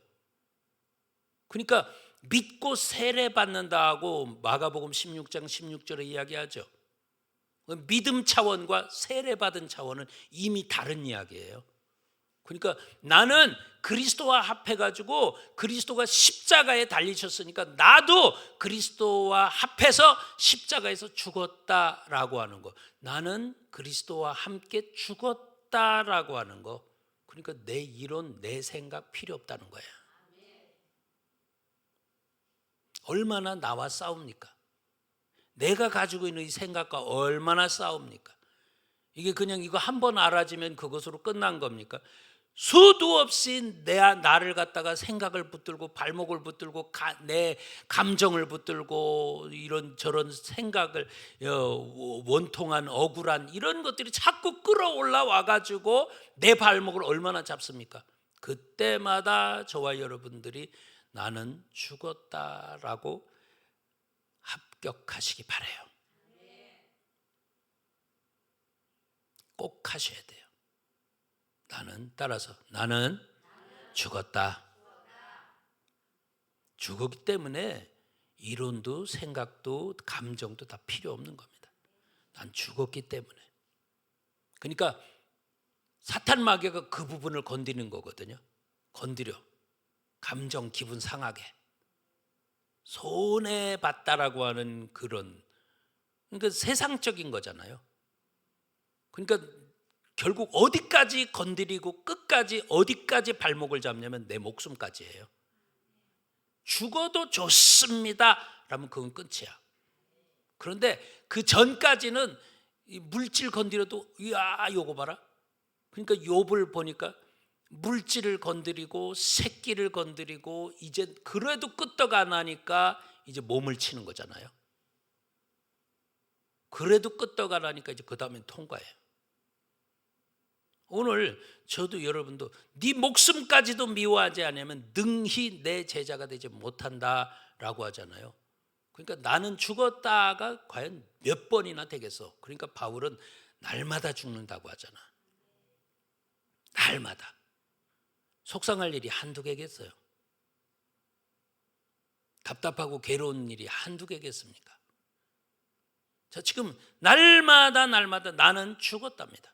그러니까 믿고 세례받는다고 마가복음 16장 16절에 이야기하죠. 믿음 차원과 세례받은 차원은 이미 다른 이야기예요. 그러니까 나는 그리스도와 합해가지고 그리스도가 십자가에 달리셨으니까 나도 그리스도와 합해서 십자가에서 죽었다라고 하는 거. 나는 그리스도와 함께 죽었다라고 하는 거. 그러니까 내 이론, 내 생각 필요 없다는 거예요. 얼마나 나와 싸웁니까? 내가 가지고 있는 이 생각과 얼마나 싸웁니까? 이게 그냥 이거 한 번 알아지면 그것으로 끝난 겁니까? 수도 없이 나를 갖다가 생각을 붙들고 발목을 붙들고 내 감정을 붙들고 이런 저런 생각을 원통한 억울한 이런 것들이 자꾸 끌어올라와 가지고 내 발목을 얼마나 잡습니까? 그때마다 저와 여러분들이 나는 죽었다라고 합격하시기 바라요. 꼭 하셔야 돼요. 따라서 나는 죽었다. 죽었기 때문에 이론도 생각도 감정도 다 필요 없는 겁니다. 난 죽었기 때문에. 그러니까 사탄 마귀가 그 부분을 건드리는 거거든요. 건드려. 감정 기분 상하게. 손해봤다라고 하는 그런, 그러니까 세상적인 거잖아요. 그러니까 결국 어디까지 건드리고 끝까지 어디까지 발목을 잡냐면 내 목숨까지예요. 죽어도 좋습니다 라면 그건 끝이야. 그런데 그 전까지는 이 물질 건드려도 이야 요거 봐라. 그러니까 욥을 보니까 물질을 건드리고 새끼를 건드리고 이제 그래도 끄떡 안 하니까 이제 몸을 치는 거잖아요. 그래도 끄떡 안 하니까 이제 그 다음엔 통과해요. 오늘 저도 여러분도 네 목숨까지도 미워하지 않으면 능히 내 제자가 되지 못한다라고 하잖아요. 그러니까 나는 죽었다가 과연 몇 번이나 되겠어. 그러니까 바울은 날마다 죽는다고 하잖아. 날마다. 속상할 일이 한두 개겠어요. 답답하고 괴로운 일이 한두 개겠습니까? 자, 지금 날마다 나는 죽었답니다.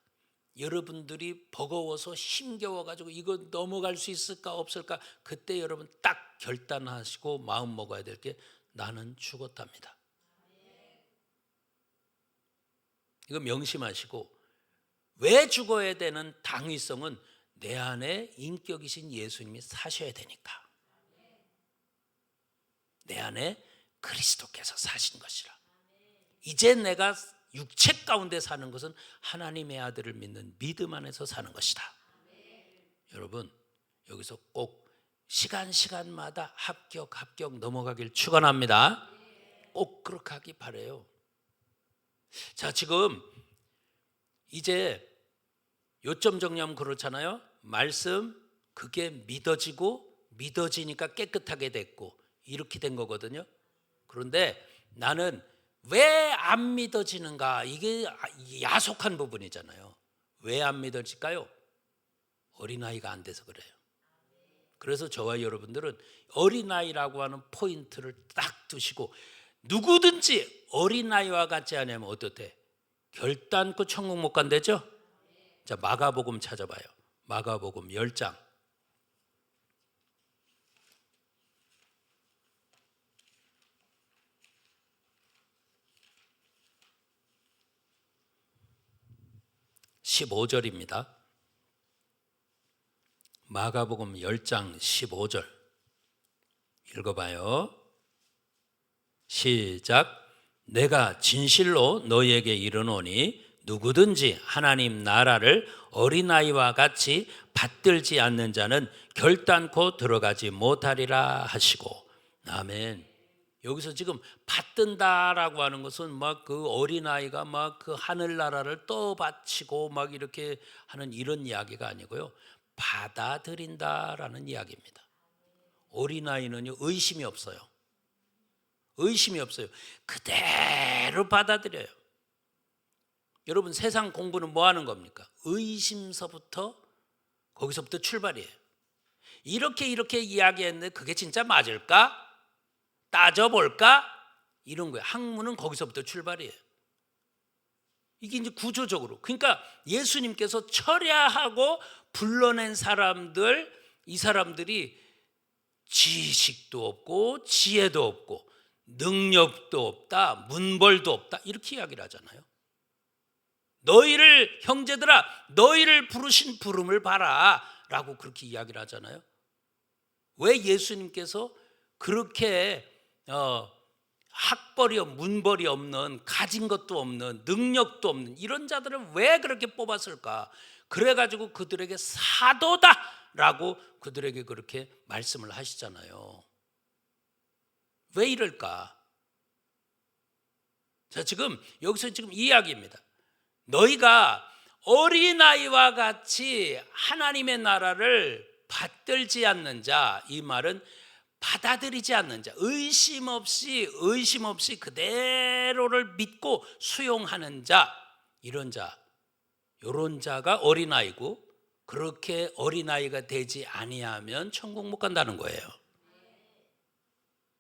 여러분들이 버거워서 힘겨워가지고 이거 넘어갈 수 있을까 없을까 그때 여러분 딱 결단하시고 마음 먹어야 될 게 나는 죽었답니다. 이거 명심하시고 왜 죽어야 되는 당위성은 내 안에 인격이신 예수님이 사셔야 되니까. 내 안에 그리스도께서 사신 것이라. 이제 내가 육체 가운데 사는 것은 하나님의 아들을 믿는 믿음 안에서 사는 것이다. 여러분 여기서 꼭 시간마다 합격 넘어가길 축원합니다. 꼭 그렇게 하기 바라요. 자, 지금 이제 요점 정리하면 그렇잖아요. 말씀 그게 믿어지니까 깨끗하게 됐고 이렇게 된 거거든요. 그런데 나는 왜 안 믿어지는가? 이게 야속한 부분이잖아요. 왜 안 믿어질까요? 어린아이가 안 돼서 그래요. 그래서 저와 여러분들은 어린아이라고 하는 포인트를 딱 두시고 누구든지 어린아이와 같지 않으면 어떻대? 결단코 천국 못 간대죠? 자, 마가복음 찾아봐요. 마가복음 10장. (15절입니다) 마가복음 10장 15절 읽어봐요. 시작. 내가 진실로 너희에게 이르노니 누구든지 하나님 나라를 어린아이와 같이 받들지 않는 자는 결단코 들어가지 못하리라 하시고. 아멘. 여기서 지금 받든다라고 하는 것은 막 그 어린아이가 막 그 하늘나라를 떠받치고 막 이렇게 하는 이런 이야기가 아니고요. 받아들인다라는 이야기입니다. 어린아이는요, 의심이 없어요. 의심이 없어요. 그대로 받아들여요. 여러분 세상 공부는 뭐 하는 겁니까? 의심서부터 거기서부터 출발이에요. 이렇게 이야기했는데 그게 진짜 맞을까? 따져볼까? 이런 거예요. 학문은 거기서부터 출발이에요. 이게 이제 구조적으로. 그러니까 예수님께서 철야하고 불러낸 사람들, 이 사람들이 지식도 없고 지혜도 없고 능력도 없다, 문벌도 없다, 이렇게 이야기를 하잖아요. 너희를, 형제들아, 너희를 부르신 부름을 봐라 라고 그렇게 이야기를 하잖아요. 왜 예수님께서 그렇게 학벌이, 문벌이 없는, 가진 것도 없는, 능력도 없는 이런 자들을 왜 그렇게 뽑았을까? 그래가지고 그들에게 사도다라고 그들에게 그렇게 말씀을 하시잖아요. 왜 이럴까? 자, 지금 여기서 지금 이야기입니다. 너희가 어린아이와 같이 하나님의 나라를 받들지 않는 자, 이 말은 받아들이지 않는 자, 의심 없이 그대로를 믿고 수용하는 자, 이런 자, 이런 자가 어린아이고, 그렇게 어린아이가 되지 아니하면 천국 못 간다는 거예요.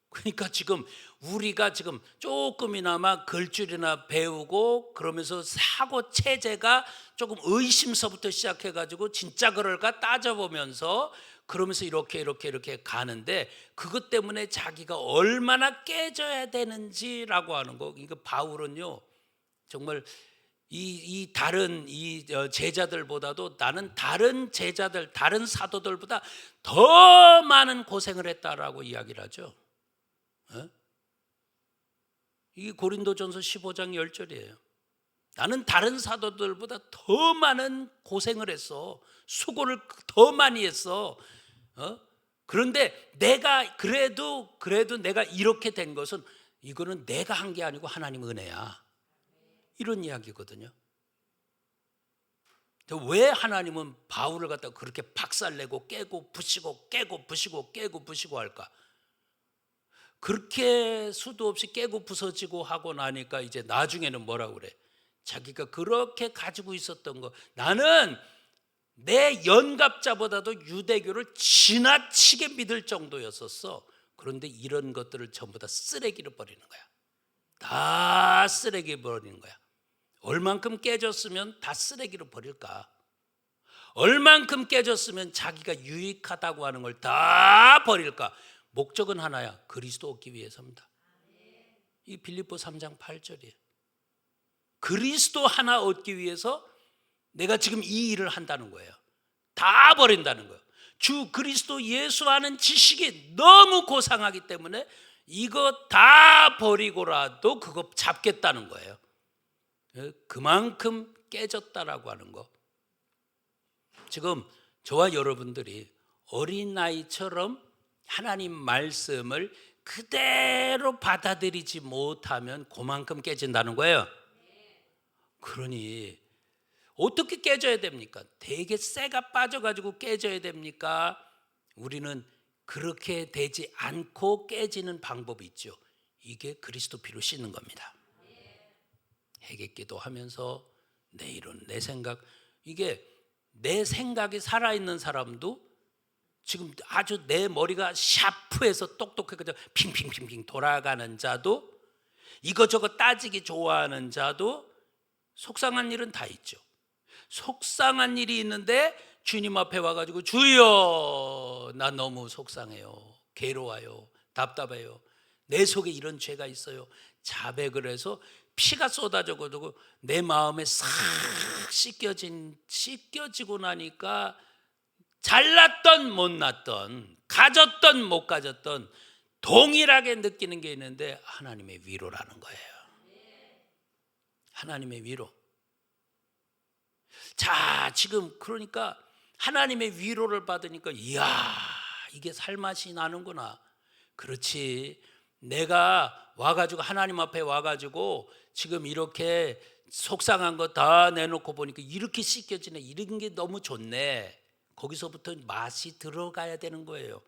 그러니까 지금 우리가 지금 조금이나마 글줄이나 배우고 그러면서 사고 체제가 조금 의심서부터 시작해가지고 진짜 그럴까 따져보면서 그러면서 이렇게 가는데, 그것 때문에 자기가 얼마나 깨져야 되는지라고 하는 거. 그러니까 바울은요, 정말 이 다른 이 제자들보다도, 나는 다른 제자들, 다른 사도들보다 더 많은 고생을 했다라고 이야기를 하죠. 이게 고린도전서 15장 10절이에요. 나는 다른 사도들보다 더 많은 고생을 했어. 수고를 더 많이 했어. 그런데 내가 그래도 내가 이렇게 된 것은, 이거는 내가 한 게 아니고 하나님 은혜야. 이런 이야기거든요. 왜 하나님은 바울을 갖다가 그렇게 박살내고 깨고 부시고 할까? 그렇게 수도 없이 깨고 부서지고 하고 나니까 이제 나중에는 뭐라고 그래? 자기가 그렇게 가지고 있었던 거, 나는 내 연갑자보다도 유대교를 지나치게 믿을 정도였었어. 그런데 이런 것들을 전부 다 쓰레기로 버리는 거야. 다 쓰레기 버리는 거야. 얼만큼 깨졌으면 다 쓰레기로 버릴까? 얼만큼 깨졌으면 자기가 유익하다고 하는 걸 다 버릴까? 목적은 하나야. 그리스도 얻기 위해서입니다. 이 빌립보 3장 8절이에요. 그리스도 하나 얻기 위해서 내가 지금 이 일을 한다는 거예요. 다 버린다는 거예요. 주 그리스도 예수 아는 지식이 너무 고상하기 때문에 이거 다 버리고라도 그거 잡겠다는 거예요. 그만큼 깨졌다라고 하는 거. 지금 저와 여러분들이 어린아이처럼 하나님 말씀을 그대로 받아들이지 못하면 그만큼 깨진다는 거예요. 그러니 어떻게 깨져야 됩니까? 되게 쇠가 빠져가지고 깨져야 됩니까? 우리는 그렇게 되지 않고 깨지는 방법이 있죠. 이게 그리스도 피로 씻는 겁니다. 회개기도 하면서 내 이론, 내 생각, 이게 내 생각이 살아있는 사람도 지금 아주 내 머리가 샤프해서 똑똑해서 핑핑핑핑 돌아가는 자도, 이거저거 따지기 좋아하는 자도 속상한 일은 다 있죠. 속상한 일이 있는데 주님 앞에 와가지고 주여 나 너무 속상해요, 괴로워요, 답답해요, 내 속에 이런 죄가 있어요, 자백을 해서 피가 쏟아져가지고 내 마음에 싹 씻겨지고 나니까 잘났던 못났던, 가졌던 못 가졌던 동일하게 느끼는 게 있는데 하나님의 위로라는 거예요. 하나님의 위로. 자, 지금 그러니까 하나님의 위로를 받으니까 이야, 이게 살맛이 나는구나. 그렇지, 내가 와가지고 하나님 앞에 와가지고 지금 이렇게 속상한 거 다 내놓고 보니까 이렇게 씻겨지네, 이런 게 너무 좋네. 거기서부터 맛이 들어가야 되는 거예요.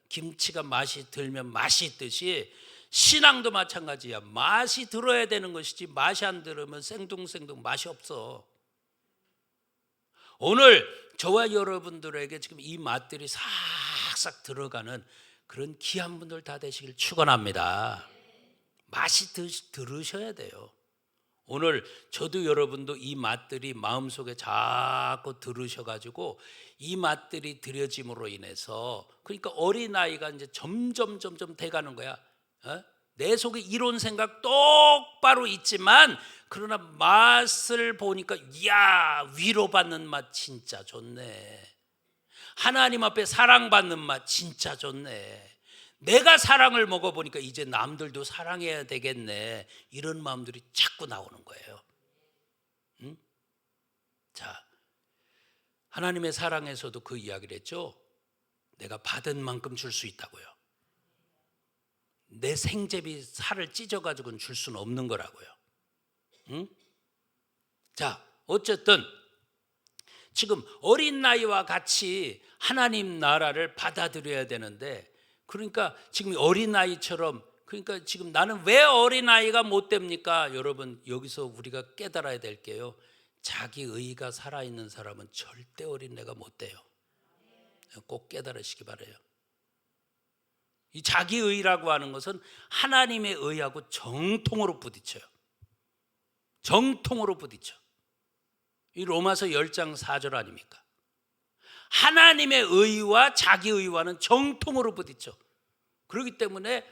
김치가 맛이 들면 맛이 있듯이 신앙도 마찬가지야. 맛이 들어야 되는 것이지 맛이 안 들으면 생뚱생뚱 맛이 없어. 오늘 저와 여러분들에게 지금 이 맛들이 싹싹 들어가는 그런 귀한 분들 다 되시길 축원합니다. 맛이 들으셔야 돼요. 오늘 저도 여러분도 이 맛들이 마음속에 자꾸 들으셔가지고 이 맛들이 들여짐으로 인해서, 그러니까 어린아이가 이제 점점 돼가는 거야. 내 속에 이론 생각 똑바로 있지만 그러나 맛을 보니까 이야, 위로받는 맛 진짜 좋네. 하나님 앞에 사랑받는 맛 진짜 좋네. 내가 사랑을 먹어보니까 이제 남들도 사랑해야 되겠네. 이런 마음들이 자꾸 나오는 거예요. 응? 자, 하나님의 사랑에서도 그 이야기를 했죠. 내가 받은 만큼 줄 수 있다고요. 내 생제비 살을 찢어가지고는 줄 수는 없는 거라고요. 응? 자, 어쨌든 지금 어린 나이와 같이 하나님 나라를 받아들여야 되는데, 그러니까 지금 어린아이처럼, 그러니까 지금 나는 왜 어린아이가 못 됩니까? 여러분, 여기서 우리가 깨달아야 될 게요, 자기 의가 살아있는 사람은 절대 어린애가 못 돼요. 꼭 깨달으시기 바라요. 이 자기 의라고 하는 것은 하나님의 의하고 정통으로 부딪혀요. 정통으로 부딪혀. 이 로마서 10장 4절 아닙니까? 하나님의 의와 자기 의와는 정통으로 부딪혀. 그렇기 때문에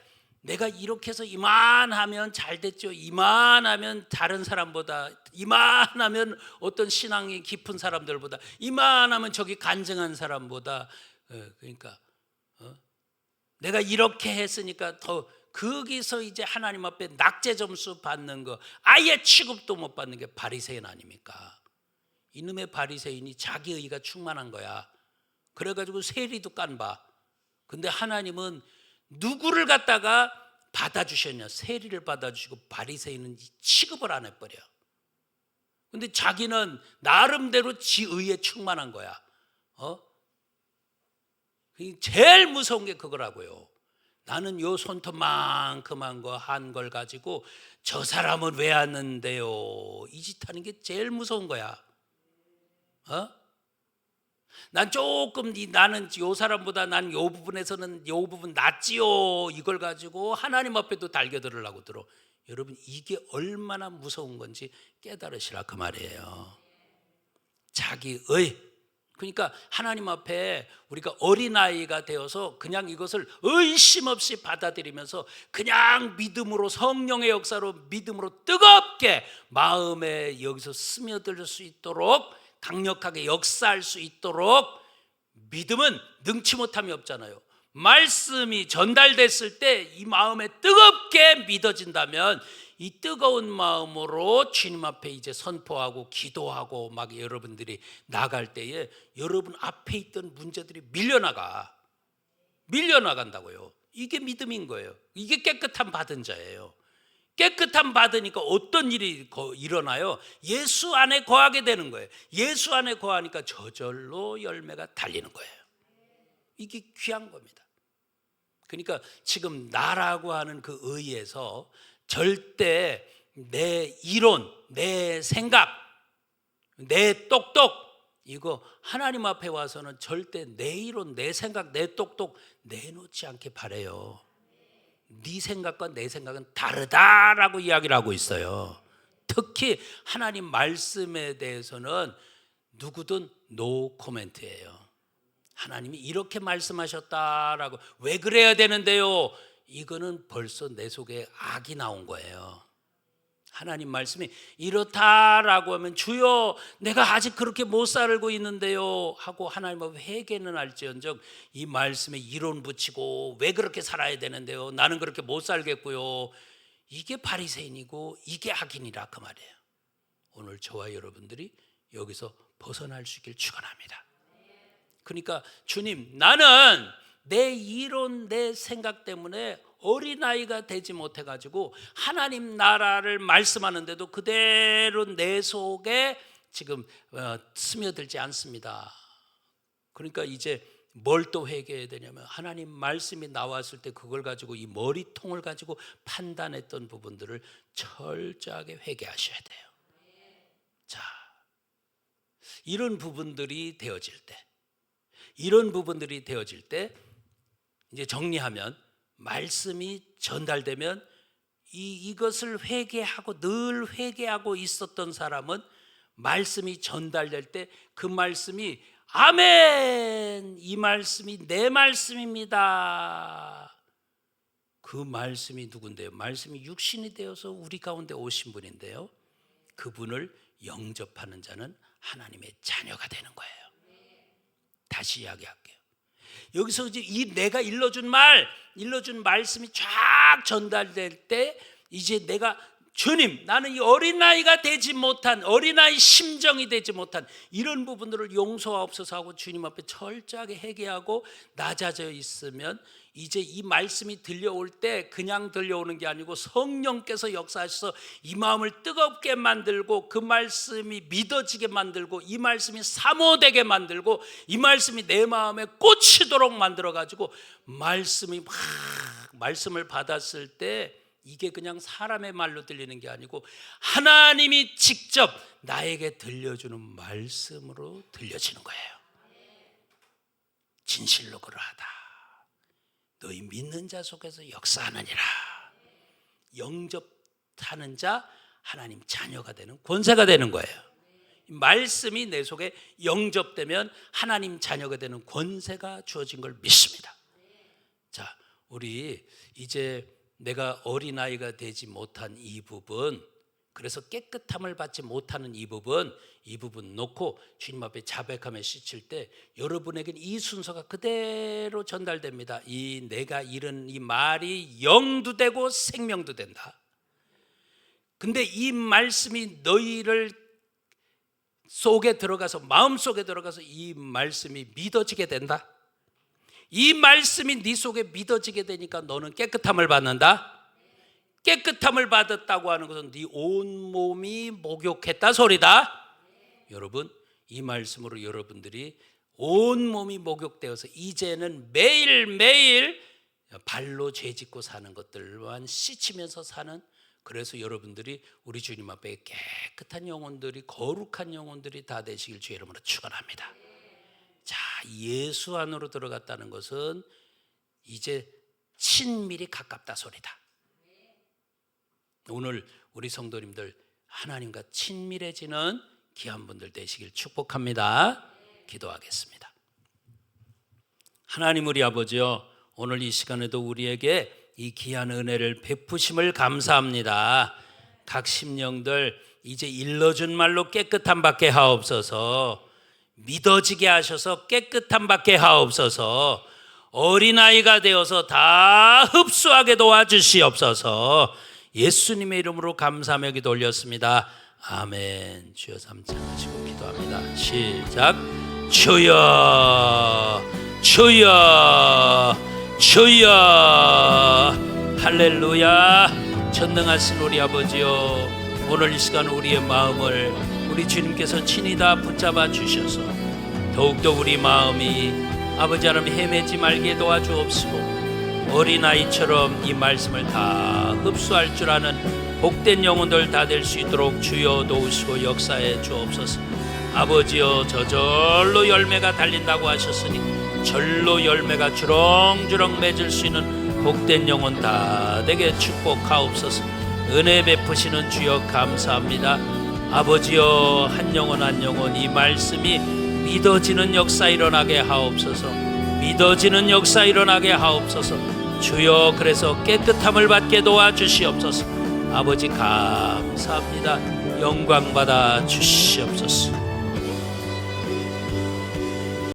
내가 이렇게 해서 이만하면 잘 됐죠, 이만하면 다른 사람보다, 이만하면 어떤 신앙이 깊은 사람들보다, 이만하면 저기 간증한 사람보다, 그러니까 내가 이렇게 했으니까 더, 거기서 이제 하나님 앞에 낙제 점수 받는 거, 아예 취급도 못 받는 게 바리새인 아닙니까? 이놈의 바리새인이 자기 의가 충만한 거야. 그래가지고 세리도 깐봐. 근데 하나님은 누구를 갖다가 받아주셨냐? 세리를 받아주시고 바리새인은 취급을 안 해버려. 근데 자기는 나름대로 지 의에 충만한 거야. 제일 무서운 게 그거라고요. 나는 요 손톱만큼한 거 한 걸 가지고 저 사람은 왜 왔는데요? 이 짓 하는 게 제일 무서운 거야. 난 조금, 나는 요 사람보다 난 요 부분에서는 요 부분 낫지요, 이걸 가지고 하나님 앞에도 달겨들으려고 들어. 여러분, 이게 얼마나 무서운 건지 깨달으시라 그 말이에요. 자기의, 그러니까 하나님 앞에 우리가 어린아이가 되어서 그냥 이것을 의심 없이 받아들이면서 그냥 믿음으로, 성령의 역사로 믿음으로 뜨겁게 마음에 여기서 스며들 수 있도록, 강력하게 역사할 수 있도록. 믿음은 능치 못함이 없잖아요. 말씀이 전달됐을 때 이 마음에 뜨겁게 믿어진다면 이 뜨거운 마음으로 주님 앞에 이제 선포하고 기도하고 막 여러분들이 나갈 때에 여러분 앞에 있던 문제들이 밀려나간다고요. 이게 믿음인 거예요. 이게 깨끗함 받은 자예요. 깨끗함 받으니까 어떤 일이 일어나요? 예수 안에 거하게 되는 거예요. 예수 안에 거하니까 저절로 열매가 달리는 거예요. 이게 귀한 겁니다. 그러니까 지금 나라고 하는 그 의에서 절대 내 이론, 내 생각, 내 똑똑, 이거 하나님 앞에 와서는 절대 내 이론, 내 생각, 내 똑똑 내놓지 않게 바라요. 네 생각과 내 생각은 다르다라고 이야기를 하고 있어요. 특히 하나님 말씀에 대해서는 누구든 노 코멘트예요. 하나님이 이렇게 말씀하셨다라고, 왜 그래야 되는데요? 이거는 벌써 내 속에 악이 나온 거예요. 하나님 말씀이 이렇다라고 하면, 주여 내가 아직 그렇게 못 살고 있는데요 하고 하나님 앞에 회개는 할지언정 이 말씀에 이론 붙이고 왜 그렇게 살아야 되는데요, 나는 그렇게 못 살겠고요, 이게 바리새인이고 이게 악인이라 그 말이에요. 오늘 저와 여러분들이 여기서 벗어날 수 있길 축원합니다. 그러니까 주님, 나는 내 이론, 내 생각 때문에 어린아이가 되지 못해가지고 하나님 나라를 말씀하는데도 그대로 내 속에 지금 스며들지 않습니다. 그러니까 이제 뭘 또 회개해야 되냐면, 하나님 말씀이 나왔을 때 그걸 가지고, 이 머리통을 가지고 판단했던 부분들을 철저하게 회개하셔야 돼요. 자, 이런 부분들이 되어질 때 이제 정리하면 말씀이 전달되면 이것을 회개하고 늘 회개하고 있었던 사람은 말씀이 전달될 때 그 말씀이 아멘, 이 말씀이 내 말씀입니다. 그 말씀이 누군데요? 말씀이 육신이 되어서 우리 가운데 오신 분인데요, 그분을 영접하는 자는 하나님의 자녀가 되는 거예요. 다시 이야기할게요. 여기서 이제 내가 일러준 말씀이 쫙 전달될 때 이제 내가 주님, 나는 이 어린아이가 되지 못한, 어린아이 심정이 되지 못한 이런 부분들을 용서하옵소서 하고 주님 앞에 철저하게 회개하고 낮아져 있으면 이제 이 말씀이 들려올 때 그냥 들려오는 게 아니고 성령께서 역사하셔서 이 마음을 뜨겁게 만들고 그 말씀이 믿어지게 만들고 이 말씀이 사모되게 만들고 이 말씀이 내 마음에 꽂히도록 만들어가지고 말씀을 받았을 때 이게 그냥 사람의 말로 들리는 게 아니고 하나님이 직접 나에게 들려주는 말씀으로 들려지는 거예요. 진실로 그러하다. 너희 믿는 자 속에서 역사하느니라. 영접하는 자 하나님 자녀가 되는 권세가 되는 거예요. 말씀이 내 속에 영접되면 하나님 자녀가 되는 권세가 주어진 걸 믿습니다. 자, 우리 이제 내가 어린아이가 되지 못한 이 부분, 그래서 깨끗함을 받지 못하는 이 부분 놓고 주님 앞에 자백하며 씻을 때 여러분에게는 이 순서가 그대로 전달됩니다. 이 내가 잃은 이 말이 영도 되고 생명도 된다. 근데 이 말씀이 너희를 속에 들어가서, 마음속에 들어가서 이 말씀이 믿어지게 된다. 이 말씀이 네 속에 믿어지게 되니까 너는 깨끗함을 받는다. 깨끗함을 받았다고 하는 것은 네 온몸이 목욕했다 소리다. 여러분, 이 말씀으로 여러분들이 온몸이 목욕되어서 이제는 매일매일 발로 죄짓고 사는 것들만 씻으면서 사는, 그래서 여러분들이 우리 주님 앞에 깨끗한 영혼들이, 거룩한 영혼들이 다 되시길 주의 이름으로 축원합니다. 자, 예수 안으로 들어갔다는 것은 이제 친밀이 가깝다 소리다. 오늘 우리 성도님들 하나님과 친밀해지는 귀한 분들 되시길 축복합니다. 기도하겠습니다. 하나님 우리 아버지요, 오늘 이 시간에도 우리에게 이 귀한 은혜를 베푸심을 감사합니다. 각 심령들 이제 일러준 말로 깨끗함 받게 하옵소서. 믿어지게 하셔서 깨끗함 받게 하옵소서. 어린아이가 되어서 다 흡수하게 도와주시옵소서. 예수님의 이름으로 감사하며 기도 올렸습니다. 아멘. 주여 삼창하시고 기도합니다. 시작. 주여, 주여, 주여. 할렐루야. 전능하신 우리 아버지요, 오늘 이 시간 우리의 마음을 우리 주님께서 친히 다 붙잡아 주셔서 더욱더 우리 마음이 아버지 하나님 헤매지 말게 도와주옵시고 어린아이처럼 이 말씀을 다 흡수할 줄 아는 복된 영혼들 다 될 수 있도록 주여 도우시고 역사해 주옵소서. 아버지여, 저절로 열매가 달린다고 하셨으니 절로 열매가 주렁주렁 맺을 수 있는 복된 영혼 다 되게 축복하옵소서. 은혜 베푸시는 주여 감사합니다. 아버지여, 한 영혼 한 영혼 이 말씀이 믿어지는 역사 일어나게 하옵소서. 믿어지는 역사 일어나게 하옵소서. 주여, 그래서 깨끗함을 받게 도와주시옵소서. 아버지 감사합니다. 영광 받아 주시옵소서.